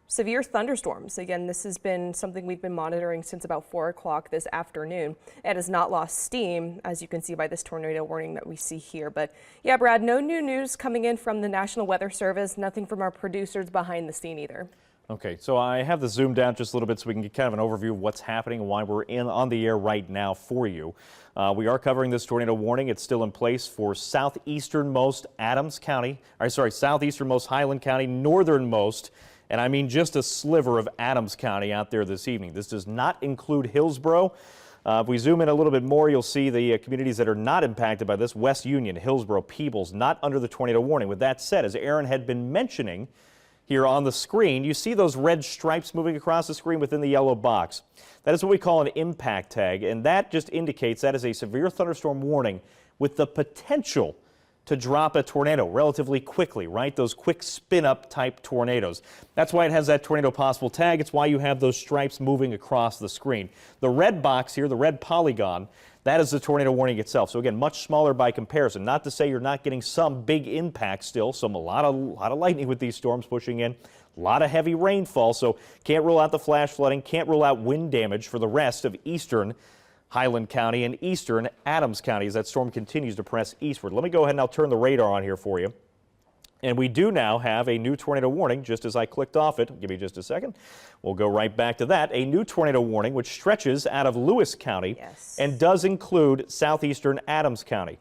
severe thunderstorms. Again, this has been something we've been monitoring since about 4 o'clock this afternoon. It has not lost steam, as you can see by this tornado warning that we see here. But yeah, Brad, no new news coming in from the National Weather Service, nothing from our producers behind the scene either. Okay, so I have this zoomed out just a little bit so we can get kind of an overview of what's happening and why we're on the air right now for you. We are covering this tornado warning. It's still in place for southeasternmost Adams County, southeasternmost Highland County, northernmost, and I mean just a sliver of Adams County out there this evening. This does not include Hillsborough. If we zoom in a little bit more, you'll see the communities that are not impacted by this: West Union, Hillsborough, Peebles, not under the tornado warning. With that said, as Aaron had been mentioning, here on the screen, you see those red stripes moving across the screen within the yellow box. That is what we call an impact tag, and that just indicates that is a severe thunderstorm warning with the potential to drop a tornado relatively quickly, right? Those quick spin-up type tornadoes. That's why it has that tornado possible tag. It's why you have those stripes moving across the screen. The red box here, the red polygon, that is the tornado warning itself. So again, much smaller by comparison. Not to say you're not getting some big impact still. A lot of lightning with these storms pushing in. A lot of heavy rainfall. So can't rule out the flash flooding. Can't rule out wind damage for the rest of eastern Highland County and eastern Adams County as that storm continues to press eastward. Let me go ahead and I'll turn the radar on here for you. And we do now have a new tornado warning, just as I clicked off it. Give me just a second. We'll go right back to that. A new tornado warning which stretches out of Lewis County and does include southeastern Adams County.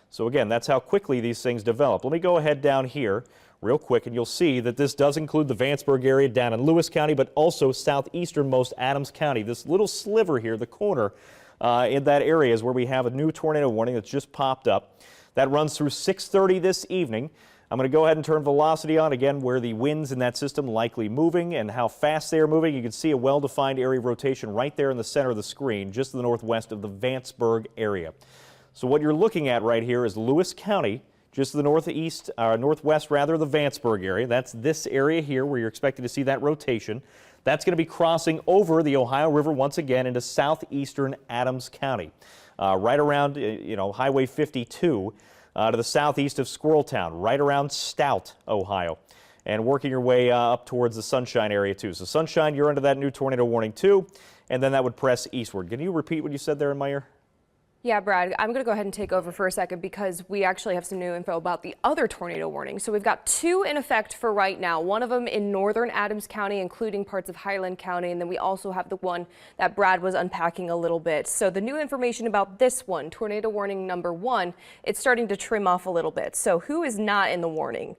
So again, that's how quickly these things develop. Let me go ahead down here real quick, and you'll see that this does include the Vanceburg area down in Lewis County, but also southeasternmost Adams County. This little sliver here, the corner in that area, is where we have a new tornado warning that's just popped up. That runs through 6:30 this evening. I'm going to go ahead and turn velocity on again, where the winds in that system likely moving and how fast they are moving. You can see a well-defined area of rotation right there in the center of the screen, just to the northwest of the Vanceburg area. So what you're looking at right here is Lewis County, just to the northwest rather, of the Vanceburg area. That's this area here where you're expecting to see that rotation. That's going to be crossing over the Ohio River once again into southeastern Adams County, right around Highway 52. To the southeast of Squirreltown, right around Stout, Ohio, and working your way up towards the Sunshine area too. So Sunshine, you're under that new tornado warning too, and then that would press eastward. Can you repeat what you said there in my ear? Yeah, Brad, I'm going to go ahead and take over for a second because we actually have some new info about the other tornado warning. So we've got two in effect for right now. One of them in northern Adams County, including parts of Highland County. And then we also have the one that Brad was unpacking a little bit. So the new information about this one, tornado warning number 1, it's starting to trim off a little bit. So who is not in the warning?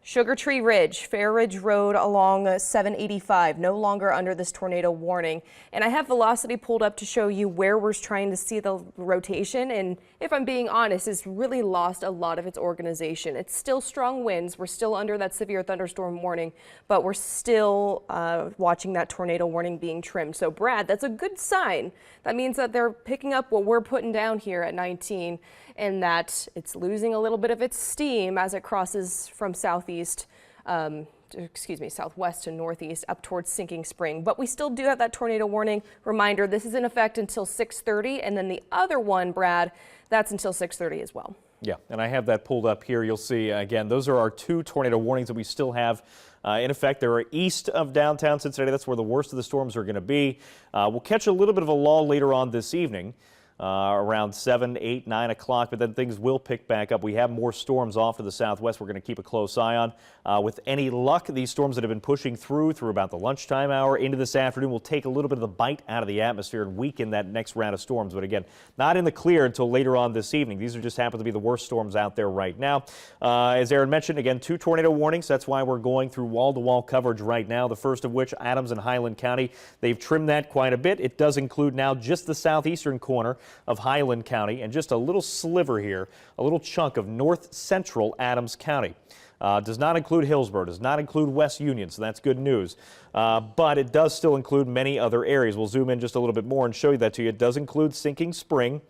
Sugar Tree Ridge, Fair Ridge Road along 785, no longer under this tornado warning. And I have velocity pulled up to show you where we're trying to see the rotation. And if I'm being honest, it's really lost a lot of its organization. It's still strong winds. We're still under that severe thunderstorm warning, but we're still watching that tornado warning being trimmed. So Brad, that's a good sign. That means that they're picking up what we're putting down here at 19, and that it's losing a little bit of its steam as it crosses from southwest to northeast up towards Sinking Spring. But we still do have that tornado warning. Reminder, this is in effect until 6:30, and then the other one, Brad, that's until 6:30 as well. Yeah, and I have that pulled up here. You'll see, again, those are our two tornado warnings that we still have in effect. They're east of downtown Cincinnati. That's where the worst of the storms are going to be. We'll catch a little bit of a lull later on this evening. around 7, 8, 9 o'clock, but then things will pick back up. We have more storms off to the southwest we're going to keep a close eye on. With any luck, these storms that have been pushing through about the lunchtime hour into this afternoon will take a little bit of the bite out of the atmosphere and weaken that next round of storms. But again, not in the clear until later on this evening. These are just happen to be the worst storms out there right now. As Aaron mentioned, again, 2 tornado warnings. That's why we're going through wall-to-wall coverage right now. The first of which, Adams and Highland County. They've trimmed that quite a bit. It does include now just the southeastern corner of Highland County and just a little sliver here, a little chunk of north central Adams County. Does not include Hillsborough, does not include West Union, so that's good news. But it does still include many other areas. We'll zoom in just a little bit more and show you that to you. It does include Sinking Spring,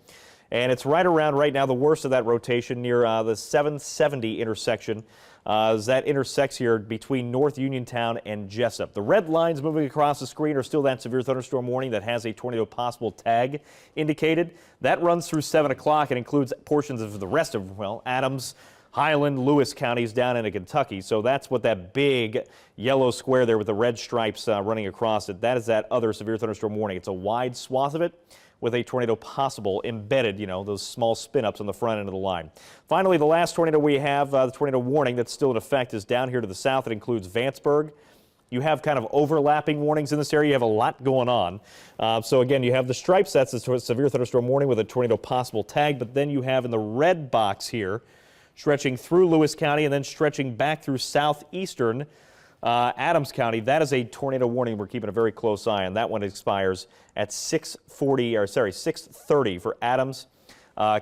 and it's right around right now the worst of that rotation near the 770 intersection. As that intersects here between North Uniontown and Jessup. The red lines moving across the screen are still that severe thunderstorm warning that has a tornado possible tag indicated. That runs through 7 o'clock and includes portions of the rest of, well, Adams, Highland, Lewis counties down into Kentucky. So that's what that big yellow square there with the red stripes running across it. That is that other severe thunderstorm warning. It's a wide swath of it with a tornado possible embedded, you know, those small spin-ups on the front end of the line. Finally, the last tornado we have, the tornado warning that's still in effect, is down here to the south. It includes Vanceburg. You have kind of overlapping warnings in this area. You have a lot going on. So again, you have the stripes. That's a severe thunderstorm warning with a tornado possible tag. But then you have in the red box here, stretching through Lewis County and then stretching back through southeastern Adams County. That is a tornado warning. We're keeping a very close eye on. That one expires at 6:30 for Adams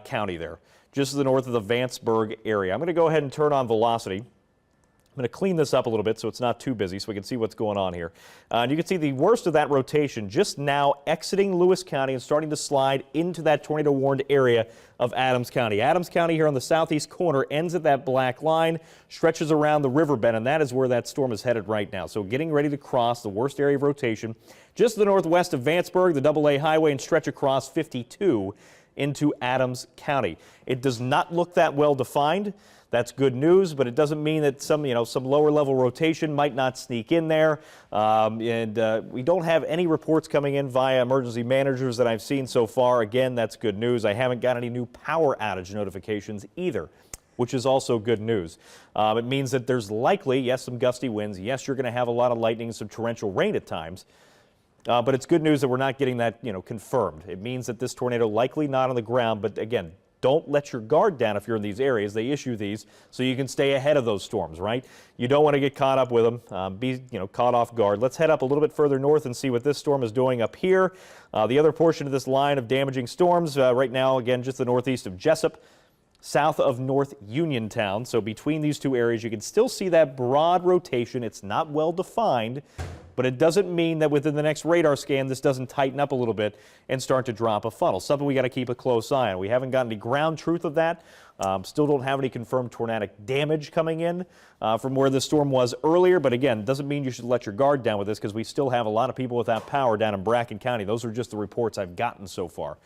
County there, just to the north of the Vanceburg area. I'm going to go ahead and turn on velocity. I'm going to clean this up a little bit so it's not too busy so we can see what's going on here. And you can see the worst of that rotation just now exiting Lewis County and starting to slide into that tornado warned area of Adams County. Adams County here on the southeast corner ends at that black line, stretches around the river bend, and that is where that storm is headed right now. So getting ready to cross the worst area of rotation just to the northwest of Vanceburg, the AA highway, and stretch across 52 into Adams County. It does not look that well defined. That's good news, but it doesn't mean that some lower level rotation might not sneak in there. We don't have any reports coming in via emergency managers that I've seen so far. Again, that's good news. I haven't got any new power outage notifications either, which is also good news. It means that there's likely, yes, some gusty winds. Yes, you're going to have a lot of lightning and some torrential rain at times. But it's good news that we're not getting that, confirmed. It means that this tornado likely not on the ground, but again, don't let your guard down if you're in these areas. They issue these so you can stay ahead of those storms, right? You don't want to get caught up with them, be caught off guard. Let's head up a little bit further north and see what this storm is doing up here. The other portion of this line of damaging storms right now, again, just the northeast of Jessup, south of North Uniontown. So between these two areas, you can still see that broad rotation. It's not well defined, but it doesn't mean that within the next radar scan, this doesn't tighten up a little bit and start to drop a funnel. Something we got to keep a close eye on. We haven't gotten any ground truth of that. Still don't have any confirmed tornadic damage coming in from where the storm was earlier. But again, doesn't mean you should let your guard down with this because we still have a lot of people without power down in Bracken County. Those are just the reports I've gotten so far.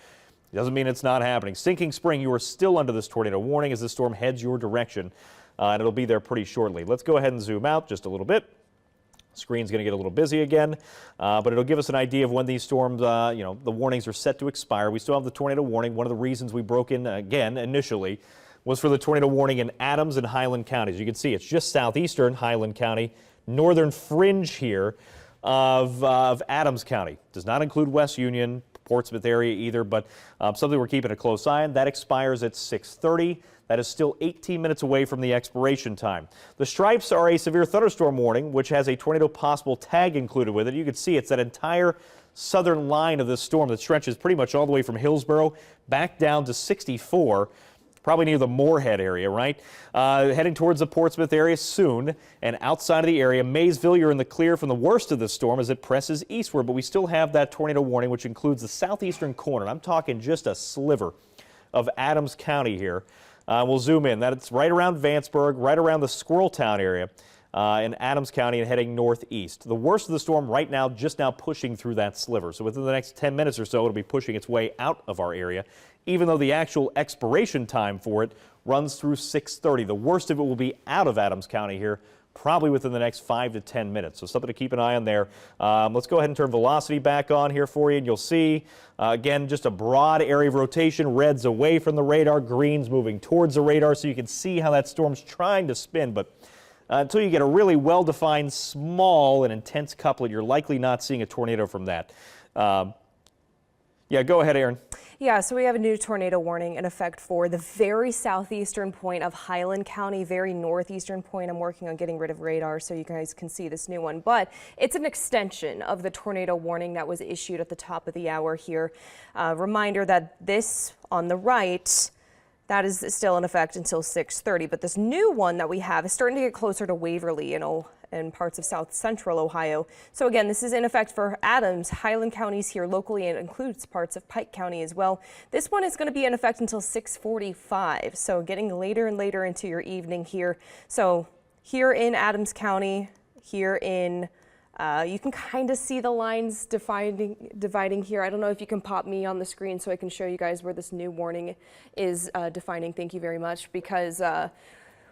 It doesn't mean it's not happening. Sinking Spring, you are still under this tornado warning as the storm heads your direction, and it'll be there pretty shortly. Let's go ahead and zoom out just a little bit. Screen's going to get a little busy again, but it'll give us an idea of when these storms, the warnings are set to expire. We still have the tornado warning. One of the reasons we broke in again initially was for the tornado warning in Adams and Highland counties. You can see it's just southeastern Highland County, northern fringe here of Adams County. Does not include West Union, Portsmouth area either, but something we're keeping a close eye on. That expires at 6:30. That is still 18 minutes away from the expiration time. The stripes are a severe thunderstorm warning, which has a tornado possible tag included with it. You can see it's that entire southern line of this storm that stretches pretty much all the way from Hillsborough back down to 64, probably near the Moorhead area, right? Heading towards the Portsmouth area soon, and outside of the area, Maysville, you're in the clear from the worst of the storm as it presses eastward, but we still have that tornado warning, which includes the southeastern corner. I'm talking just a sliver of Adams County here. We'll zoom in. That's right around Vanceburg, right around the Squirreltown area in Adams County and heading northeast. The worst of the storm right now, just now pushing through that sliver. So within the next 10 minutes or so, it'll be pushing its way out of our area, even though the actual expiration time for it runs through 6:30. The worst of it will be out of Adams County here probably within the next 5 to 10 minutes. So something to keep an eye on there. Let's go ahead and turn velocity back on here for you, and you'll see, again, just a broad area of rotation. Reds away from the radar, greens moving towards the radar, so you can see how that storm's trying to spin. But until you get a really well-defined, small and intense couplet, you're likely not seeing a tornado from that. Yeah, go ahead, Aaron. Yeah, so we have a new tornado warning in effect for the very southeastern point of Highland County, very northeastern point. I'm working on getting rid of radar so you guys can see this new one, but it's an extension of the tornado warning that was issued at the top of the hour here. Reminder that this on the right, that is still in effect until 6:30, but this new one that we have is starting to get closer to Waverly, and parts of south central Ohio. So again, this is in effect for Adams, Highland counties here locally, and includes parts of Pike County as well. This one is going to be in effect until 6:45, so getting later and later into your evening here. So here in Adams County, here in you can kind of see the lines dividing here. I don't know if you can pop me on the screen so I can show you guys where this new warning is defining. Thank you very much, because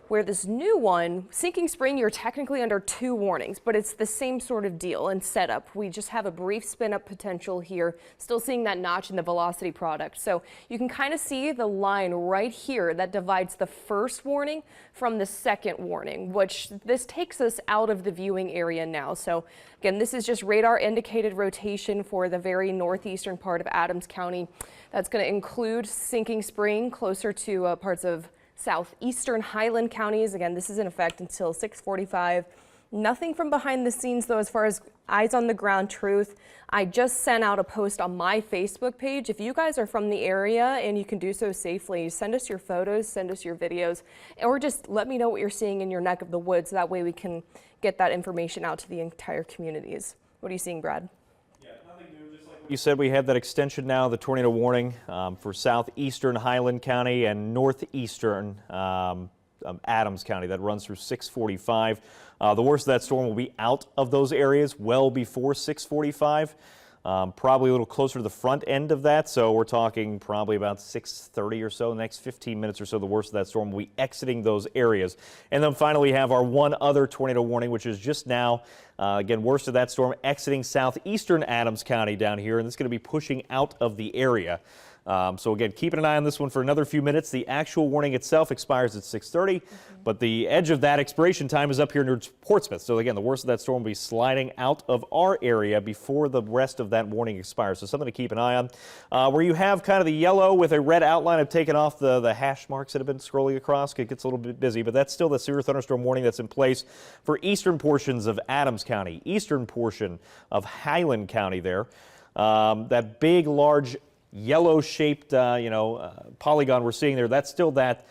where this new one, Sinking Spring, you're technically under 2 warnings, but it's the same sort of deal and setup. We just have a brief spin up potential here, still seeing that notch in the velocity product. So you can kind of see the line right here that divides the first warning from the second warning, which this takes us out of the viewing area now. So again, this is just radar indicated rotation for the very northeastern part of Adams County. That's going to include Sinking Spring, closer to parts of southeastern Highland counties. Again, this is in effect until 6:45. Nothing from behind the scenes, though, as far as eyes on the ground truth. I just sent out a post on my Facebook page. If you guys are from the area and you can do so safely, send us your photos, send us your videos, or just let me know what you're seeing in your neck of the woods. That way we can get that information out to the entire communities. What are you seeing, Brad? You said we have that extension now, the tornado warning for southeastern Highland County and northeastern Adams County. That runs through 6:45. The worst of that storm will be out of those areas well before 6:45. Probably a little closer to the front end of that, so we're talking probably about 6:30 or so. The next 15 minutes or so, the worst of that storm will be exiting those areas. And then finally, we have our one other tornado warning, which is just now, again, worst of that storm exiting southeastern Adams County down here, and it's going to be pushing out of the area. So again, keeping an eye on this one for another few minutes. The actual warning itself expires at 6:30, but the edge of that expiration time is up here near Portsmouth. So again, the worst of that storm will be sliding out of our area before the rest of that warning expires. So something to keep an eye on. Where you have kind of the yellow with a red outline, I've taken off the hash marks that have been scrolling across. It gets a little bit busy, but that's still the severe thunderstorm warning that's in place for eastern portions of Adams County, eastern portion of Highland County there. That big, large yellow-shaped, polygon we're seeing there, that's still that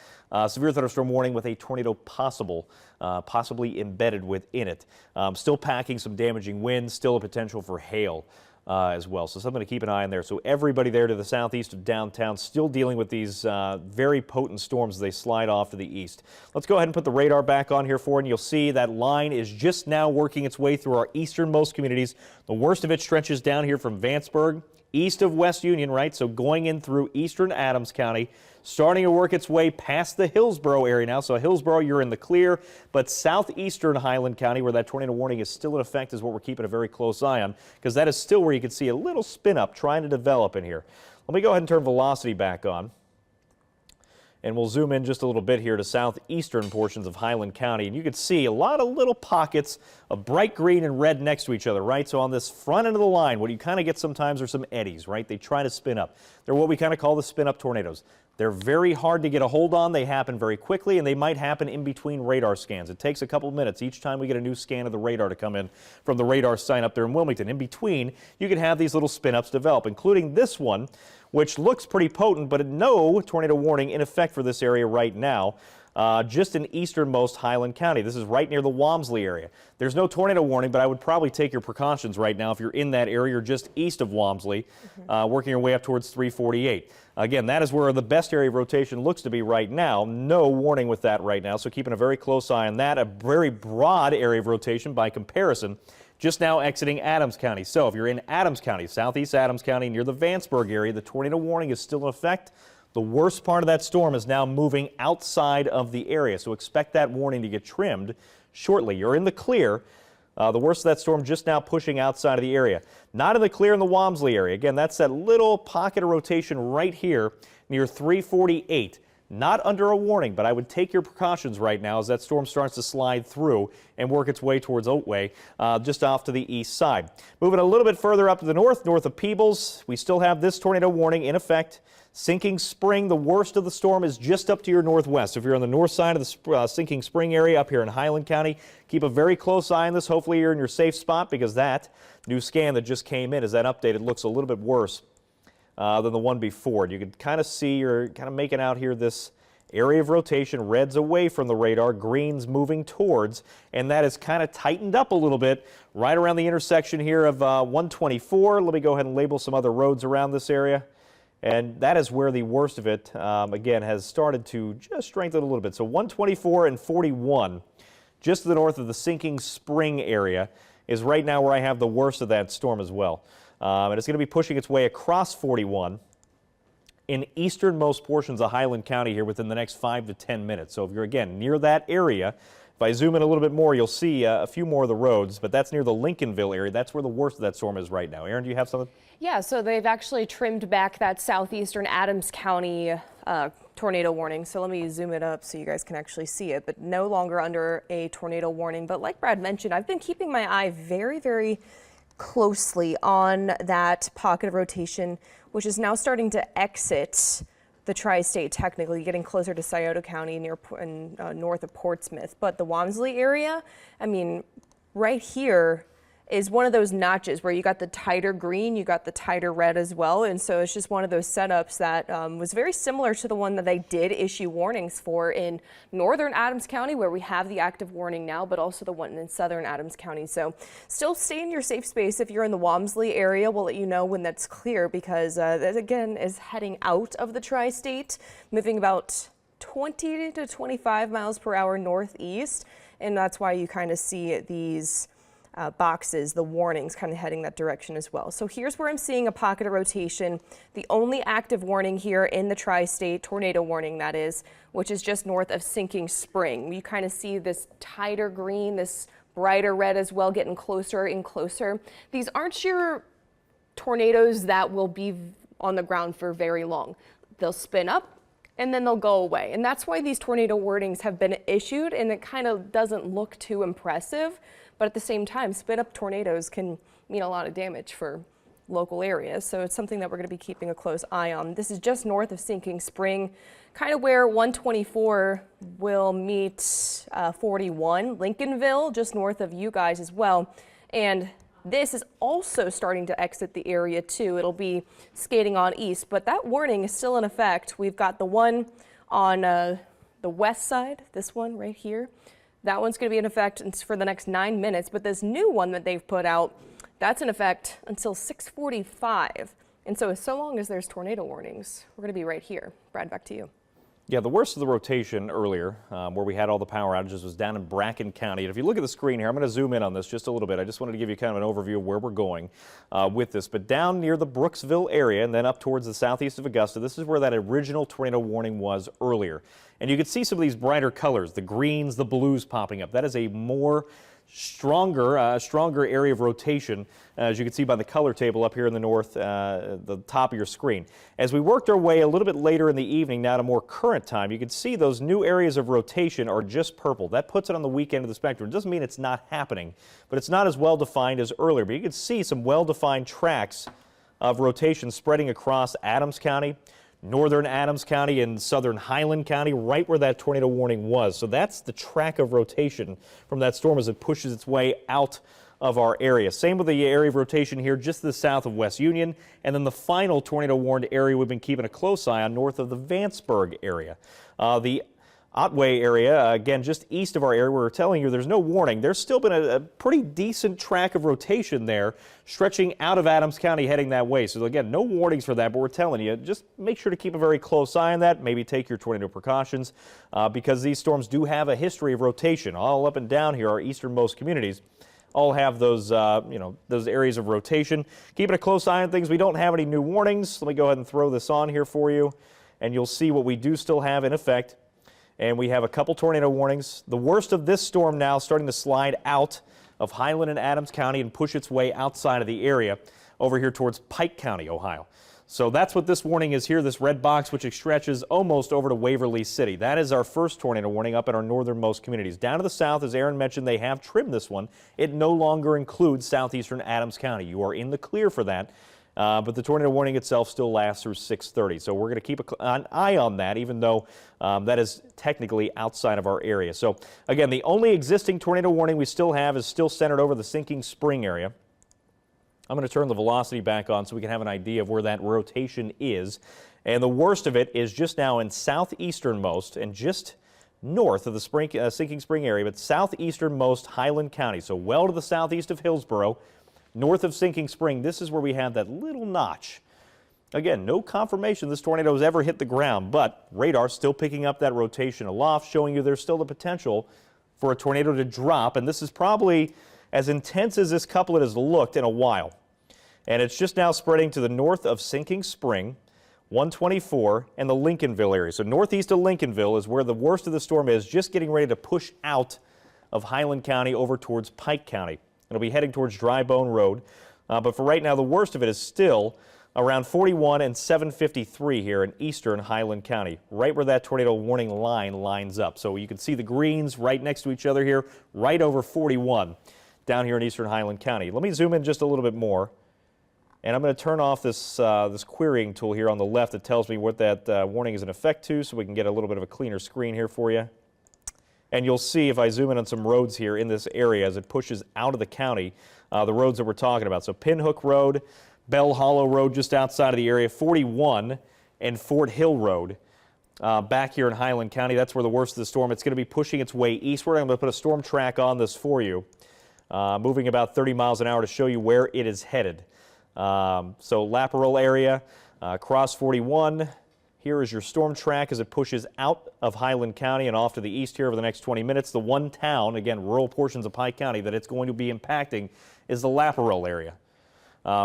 severe thunderstorm warning with a tornado possibly embedded within it. Still packing some damaging winds, still a potential for hail as well. So something to keep an eye on there. So everybody there to the southeast of downtown still dealing with these very potent storms as they slide off to the east. Let's go ahead and put the radar back on here for you, and you'll see that line is just now working its way through our easternmost communities. The worst of it stretches down here from Vanceburg, east of West Union, right? So going in through eastern Adams County, starting to work its way past the Hillsborough area now. So Hillsborough, you're in the clear, but southeastern Highland County, where that tornado warning is still in effect, is what we're keeping a very close eye on, because that is still where you can see a little spin up trying to develop in here. Let me go ahead and turn velocity back on. And we'll zoom in just a little bit here to southeastern portions of Highland County. And you can see a lot of little pockets of bright green and red next to each other, right? So on this front end of the line, what you kind of get sometimes are some eddies, right? They try to spin up. They're what we kind of call the spin up tornadoes. They're very hard to get a hold on. They happen very quickly, and they might happen in between radar scans. It takes a couple of minutes each time we get a new scan of the radar to come in from the radar sign up there in Wilmington. In between, you can have these little spin-ups develop, including this one, which looks pretty potent, but no tornado warning in effect for this area right now. Just in easternmost Highland County. This is right near the Walmsley area. There's no tornado warning, but I would probably take your precautions right now if you're in that area or just east of Walmsley, working your way up towards 348. Again, that is where the best area of rotation looks to be right now. No warning with that right now, so keeping a very close eye on that. A very broad area of rotation by comparison, just now exiting Adams County. So if you're in Adams County, southeast Adams County, near the Vanceburg area, the tornado warning is still in effect. The worst part of that storm is now moving outside of the area, so expect that warning to get trimmed shortly. You're in the clear. The worst of that storm just now pushing outside of the area. Not in the clear in the Walmsley area. Again, that's that little pocket of rotation right here near 348. Not under a warning, but I would take your precautions right now as that storm starts to slide through and work its way towards Otway, just off to the east side. Moving a little bit further up to the north of Peebles, we still have this tornado warning in effect. Sinking Spring, the worst of the storm is just up to your northwest. If you're on the north side of the Sinking Spring area up here in Highland County, keep a very close eye on this. Hopefully you're in your safe spot, because that new scan that just came in, as that updated, looks a little bit worse than the one before. You can kind of see, you're kind of making out here this area of rotation, reds away from the radar, greens moving towards, and that is kind of tightened up a little bit right around the intersection here of 124. Let me go ahead and label some other roads around this area. And that is where the worst of it, again, has started to just strengthen a little bit. So 124 and 41, just to the north of the Sinking Spring area, is right now where I have the worst of that storm as well. And it's going to be pushing its way across 41 in easternmost portions of Highland County here within the next 5 to 10 minutes. So if you're, again, near that area, if I zoom in a little bit more, you'll see a few more of the roads, but that's near the Lincolnville area. That's where the worst of that storm is right now. Aaron, do you have something? Yeah, so they've actually trimmed back that southeastern Adams County tornado warning. So let me zoom it up so you guys can actually see it, but no longer under a tornado warning. But like Brad mentioned, I've been keeping my eye very, very closely on that pocket of rotation, which is now starting to exit the tri-state, technically getting closer to Scioto County near north of Portsmouth. But the Walmsley area, I mean, right here is one of those notches where you got the tighter green, you got the tighter red as well. And so it's just one of those setups that was very similar to the one that they did issue warnings for in northern Adams County, where we have the active warning now, but also the one in southern Adams County. So still stay in your safe space if you're in the Walmsley area. We'll let you know when that's clear, because that again is heading out of the tri-state, moving about 20 to 25 miles per hour northeast. And that's why you kind of see these boxes, the warnings kind of heading that direction as well. So here's where I'm seeing a pocket of rotation. The only active warning here in the tri-state, tornado warning that is, which is just north of Sinking Spring. You kind of see this tighter green, this brighter red as well, getting closer and closer. These aren't your tornadoes that will be on the ground for very long. They'll spin up and then they'll go away. And that's why these tornado warnings have been issued, and it kind of doesn't look too impressive. But at the same time, spin-up tornadoes can mean a lot of damage for local areas. So it's something that we're going to be keeping a close eye on. This is just north of Sinking Spring, kind of where 124 will meet 41. Lincolnville, just north of you guys as well. And this is also starting to exit the area too. It'll be skating on east, but that warning is still in effect. We've got the one on the west side, this one right here. That one's going to be in effect for the next 9 minutes, but this new one that they've put out, that's in effect until 6:45. And so long as there's tornado warnings, we're going to be right here. Brad, back to you. Yeah, the worst of the rotation earlier, where we had all the power outages, was down in Bracken County. And if you look at the screen here, I'm going to zoom in on this just a little bit. I just wanted to give you kind of an overview of where we're going with this. But down near the Brooksville area and then up towards the southeast of Augusta, this is where that original tornado warning was earlier. And you can see some of these brighter colors, the greens, the blues popping up. That is a more stronger area of rotation, as you can see by the color table up here in the north, the top of your screen. As we worked our way a little bit later in the evening, now to more current time, you can see those new areas of rotation are just purple. That puts it on the weak end of the spectrum. It doesn't mean it's not happening, but it's not as well defined as earlier. But you can see some well-defined tracks of rotation spreading across Adams County, northern Adams County, and southern Highland County, right where that tornado warning was. So that's the track of rotation from that storm as it pushes its way out of our area. Same with the area of rotation here just to the south of West Union, and then the final tornado warned area we've been keeping a close eye on north of the Vanceburg area. The Otway area, again, just east of our area, we're telling you there's no warning. There's still been a pretty decent track of rotation there, stretching out of Adams County, heading that way. So again, no warnings for that, but we're telling you, just make sure to keep a very close eye on that. Maybe take your tornado precautions, because these storms do have a history of rotation. All up and down here, our easternmost communities all have those, those areas of rotation. Keeping a close eye on things. We don't have any new warnings. Let me go ahead and throw this on here for you, and you'll see what we do still have in effect. and we have a couple tornado warnings. The worst of this storm now starting to slide out of Highland and Adams County and push its way outside of the area over here towards Pike County, Ohio. So that's what this warning is here, this red box, which stretches almost over to Waverly City. That is our first tornado warning up in our northernmost communities. Down to the south, as Aaron mentioned, they have trimmed this one. It no longer includes southeastern Adams County. You are in the clear for that, but the tornado warning itself still lasts through 6:30. So we're going to keep an eye on that, even though that is technically outside of our area. So again, the only existing tornado warning we still have is still centered over the Sinking Spring area. I'm going to turn the velocity back on so we can have an idea of where that rotation is. And the worst of it is just now in southeasternmost and just north of the Sinking Spring area, but southeasternmost Highland County. So well to the southeast of Hillsboro, north of Sinking Spring. This is where we have that little notch. Again, no confirmation this tornado has ever hit the ground, but radar still picking up that rotation aloft, showing you there's still the potential for a tornado to drop. And this is probably as intense as this couplet has looked in a while. And it's just now spreading to the north of Sinking Spring, 124, and the Lincolnville area. So northeast of Lincolnville is where the worst of the storm is, just getting ready to push out of Highland County over towards Pike County. It'll be heading towards Dry Bone Road. But for right now, the worst of it is still around 41 and 753 here in eastern Highland County, right where that tornado warning line lines up. So you can see the greens right next to each other here, right over 41. Down here in eastern Highland County. Let me zoom in just a little bit more, and I'm going to turn off this this querying tool here on the left that tells me what that warning is in effect to, so we can get a little bit of a cleaner screen here for you. And you'll see if I zoom in on some roads here in this area as it pushes out of the county, the roads that we're talking about. So Pinhook Road, Bell Hollow Road just outside of the area, 41, and Fort Hill Road. Back here in Highland County, that's where the worst of the storm. It's going to be pushing its way eastward. I'm going to put a storm track on this for you. Moving about 30 miles an hour to show you where it is headed. So Laparole area, cross 41. Here is your storm track as it pushes out of Highland County and off to the east here over the next 20 minutes. The one town, again, rural portions of Pike County that it's going to be impacting is the Laparole area,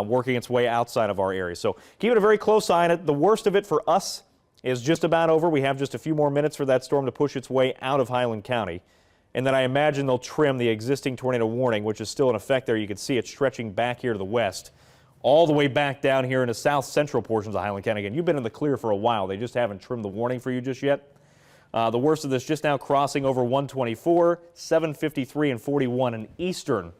working its way outside of our area. So keep it a very close eye on it. The worst of it for us is just about over. We have just a few more minutes for that storm to push its way out of Highland County. And then I imagine they'll trim the existing tornado warning, which is still in effect there. You can see it stretching back here to the west, all the way back down here in the south central portions of Highland County. Again, you've been in the clear for a while. They just haven't trimmed the warning for you just yet. The worst of this just now crossing over 124, 753, and 41 in eastern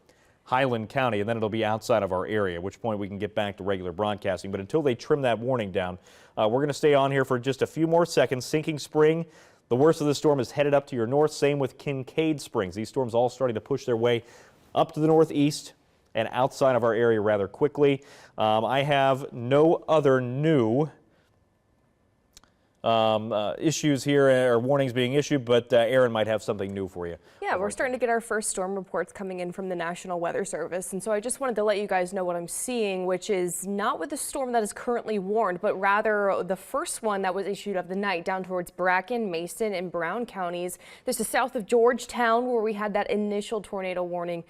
Highland County, and then it'll be outside of our area, at which point we can get back to regular broadcasting. But until they trim that warning down, we're going to stay on here for just a few more seconds. Sinking Spring. The worst of the storm is headed up to your north, same with Kincaid Springs. These storms all starting to push their way up to the northeast and outside of our area rather quickly. I have no other new issues here or warnings being issued, but Aaron might have something new for you. Yeah, we're starting to get our first storm reports coming in from the National Weather Service, and so I just wanted to let you guys know what I'm seeing, which is not with the storm that is currently warned, but rather the first one that was issued of the night down towards Bracken, Mason, and Brown counties. This is south of Georgetown, where we had that initial tornado warning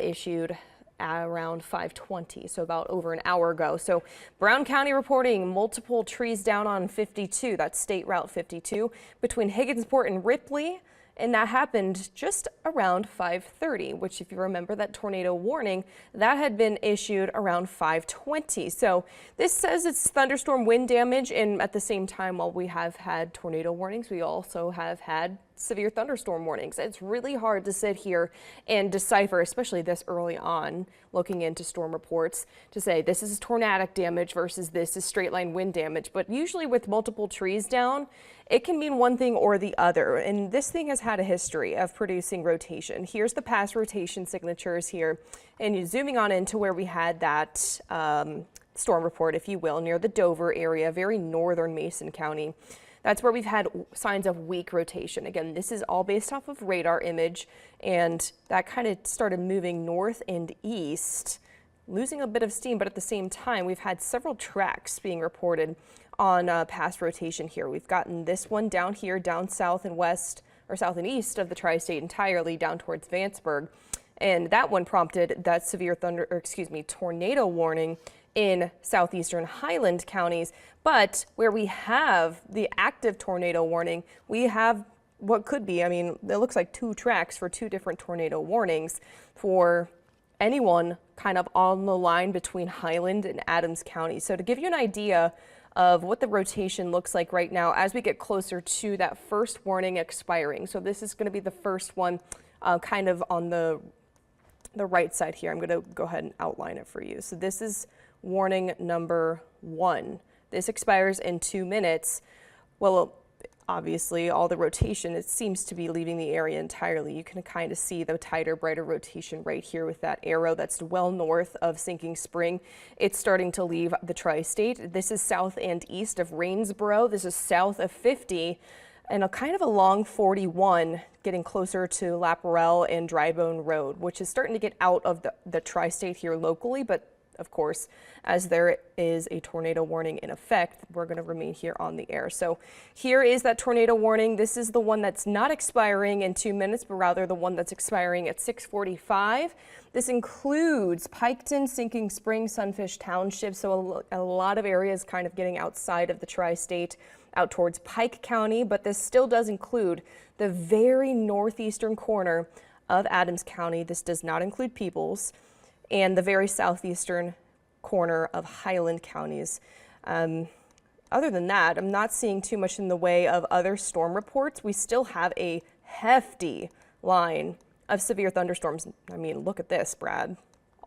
issued around 5:20, so about over an hour ago. So Brown County reporting multiple trees down on 52, that's State Route 52, between Higginsport and Ripley. And that happened just around 5:30, which, if you remember that tornado warning, that had been issued around 5:20. So this says it's thunderstorm wind damage, and at the same time, while we have had tornado warnings, we also have had severe thunderstorm warnings. It's really hard to sit here and decipher, especially this early on, looking into storm reports, to say this is tornadic damage versus this is straight line wind damage. But usually with multiple trees down, it can mean one thing or the other. And this thing has had a history of producing rotation. Here's the past rotation signatures here. And you're zooming on into where we had that storm report, if you will, near the Dover area, very northern Mason County. That's where we've had signs of weak rotation. Again, this is all based off of radar image, and that kind of started moving north and east, losing a bit of steam, but at the same time, we've had several tracks being reported on past rotation here. We've gotten this one down here, down south and west, or south and east of the tri-state entirely, down towards Vanceburg. And that one prompted that severe tornado warning in southeastern Highland counties. But where we have the active tornado warning, we have what could be, I mean, it looks like 2 tracks for 2 different tornado warnings for anyone kind of on the line between Highland and Adams County. So to give you an idea of what the rotation looks like right now as we get closer to that first warning expiring. So this is going to be the first one kind of on the right side here. I'm going to go ahead and outline it for you. So this is warning number 1. This expires in 2 minutes. Well, obviously all the rotation, it seems to be leaving the area entirely. You can kind of see the tighter, brighter rotation right here with that arrow that's well north of Sinking Spring. It's starting to leave the tri-state. This is south and east of Rainsboro. This is south of 50 and a kind of a long 41 getting closer to Laparelle and Drybone Road, which is starting to get out of the tri-state here locally, but of course, as there is a tornado warning in effect, we're going to remain here on the air. So here is that tornado warning. This is the one that's not expiring in 2 minutes, but rather the one that's expiring at 6:45. This includes Piketon, Sinking Spring, Sunfish Township. So a lot of areas kind of getting outside of the tri-state, out towards Pike County, but this still does include the very northeastern corner of Adams County. This does not include Peoples, and the very southeastern corner of Highland counties. Other than that, I'm not seeing too much in the way of other storm reports. We still have a hefty line of severe thunderstorms. I mean, look at this, Brad.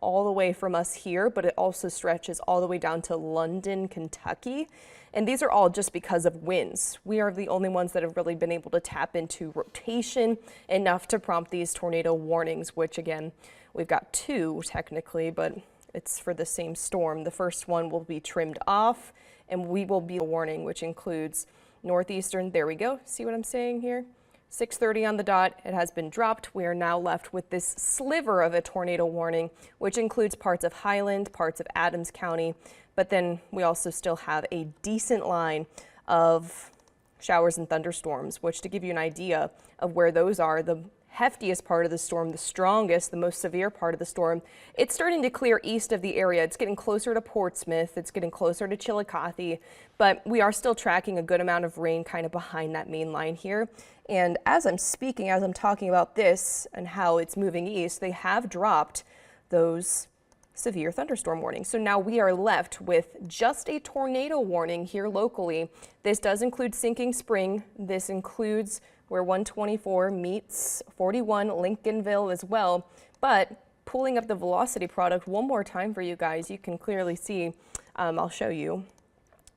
All the way from us here, but it also stretches all the way down to London, Kentucky. And these are all just because of winds. We are the only ones that have really been able to tap into rotation enough to prompt these tornado warnings, which again, we've got 2 technically, but it's for the same storm. The first one will be trimmed off, and we will be a warning, which includes northeastern. There we go. See what I'm saying here? 6:30 on the dot. It has been dropped. We are now left with this sliver of a tornado warning, which includes parts of Highland, parts of Adams County, but then we also still have a decent line of showers and thunderstorms, which, to give you an idea of where those are, the heftiest part of the storm, the strongest, the most severe part of the storm, it's starting to clear east of the area. It's getting closer to Portsmouth. It's getting closer to Chillicothe, but we are still tracking a good amount of rain kind of behind that main line here. And as I'm speaking, as I'm talking about this and how it's moving east, they have dropped those severe thunderstorm warnings. So now we are left with just a tornado warning here locally. This does include Sinking Spring. This includes where 124 meets 41 Lincolnville as well. But pulling up the velocity product one more time for you guys, you can clearly see, I'll show you,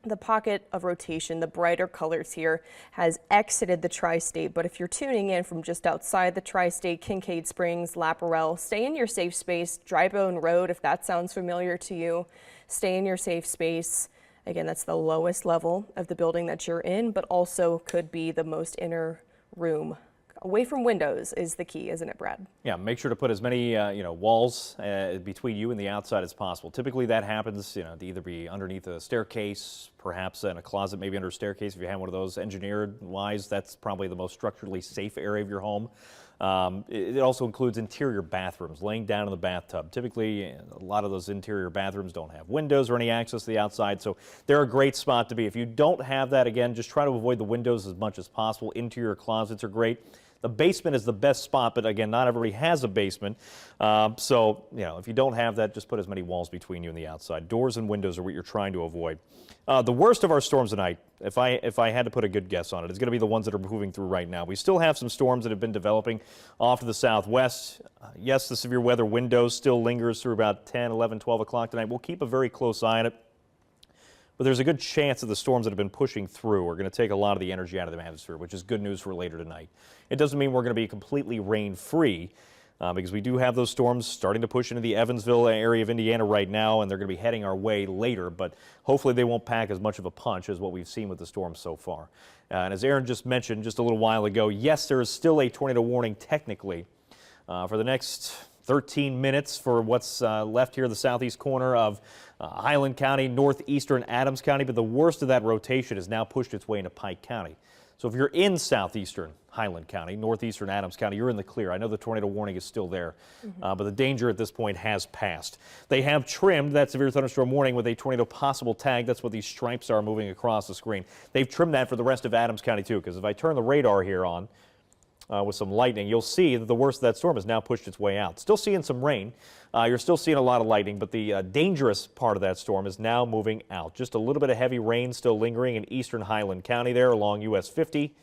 the pocket of rotation, the brighter colors here, has exited the tri-state. But if you're tuning in from just outside the tri-state, Kincaid Springs, Laparelle, stay in your safe space. Drybone Road, if that sounds familiar to you, stay in your safe space. Again, that's the lowest level of the building that you're in, but also could be the most inner room. Away from windows is the key, isn't it, Brad? Yeah, make sure to put as many walls between you and the outside as possible. Typically that happens, to either be underneath a staircase, perhaps in a closet, maybe under a staircase. If you have one of those engineered wise, that's probably the most structurally safe area of your home. It also includes interior bathrooms, laying down in the bathtub. Typically, a lot of those interior bathrooms don't have windows or any access to the outside, so they're a great spot to be. If you don't have that, again, just try to avoid the windows as much as possible. Interior closets are great. The basement is the best spot, but again, not everybody has a basement. So, if you don't have that, just put as many walls between you and the outside. Doors and windows are what you're trying to avoid. The worst of our storms tonight, if I had to put a good guess on it, is going to be the ones that are moving through right now. We still have some storms that have been developing off to the southwest. Yes, the severe weather window still lingers through about 10, 11, 12 o'clock tonight. We'll keep a very close eye on it. But there's a good chance that the storms that have been pushing through are going to take a lot of the energy out of the atmosphere, which is good news for later tonight. It doesn't mean we're going to be completely rain-free, because we do have those storms starting to push into the Evansville area of Indiana right now, and they're going to be heading our way later, but hopefully they won't pack as much of a punch as what we've seen with the storms so far. And as Aaron just mentioned just a little while ago, yes, there is still a tornado warning technically for the next 13 minutes for what's left here in the southeast corner of Highland County, northeastern Adams County, but the worst of that rotation has now pushed its way into Pike County. So if you're in southeastern Highland County, northeastern Adams County, you're in the clear. I know the tornado warning is still there, but the danger at this point has passed. They have trimmed that severe thunderstorm warning with a tornado possible tag. That's what these stripes are moving across the screen. They've trimmed that for the rest of Adams County too, because if I turn the radar here on with some lightning, you'll see that the worst of that storm has now pushed its way out. Still seeing some rain. You're still seeing a lot of lightning, but the dangerous part of that storm is now moving out. Just a little bit of heavy rain still lingering in eastern Highland County there along US 50,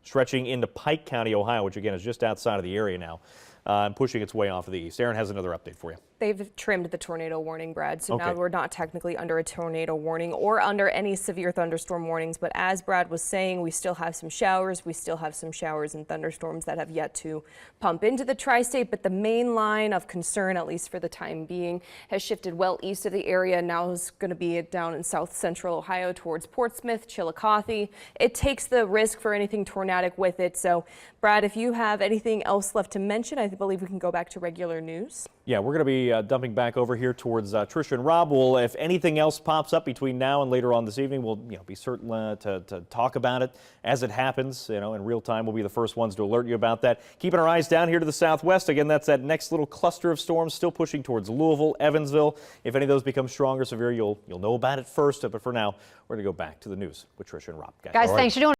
stretching into Pike County, Ohio, which again is just outside of the area now, and pushing its way off to the east. Aaron has another update for you. They've trimmed the tornado warning, Brad, so Okay. now we're not technically under a tornado warning or under any severe thunderstorm warnings. But as Brad was saying, we still have some showers. We still have some showers and thunderstorms that have yet to pump into the tri-state. But the main line of concern, at least for the time being, has shifted well east of the area. Now is going to be down in south central Ohio towards Portsmouth, Chillicothe. It takes the risk for anything tornadic with it. So, Brad, if you have anything else left to mention, I believe we can go back to regular news. Yeah, we're going to be dumping back over here towards Tricia and Rob. Well, if anything else pops up between now and later on this evening, we'll be certain to talk about it as it happens. In real time, we'll be the first ones to alert you about that. Keeping our eyes down here to the southwest. Again, that's that next little cluster of storms still pushing towards Louisville, Evansville. If any of those become stronger, severe, you'll know about it first. But for now, we're going to go back to the news with Tricia and Rob. Guys, thanks for doing it.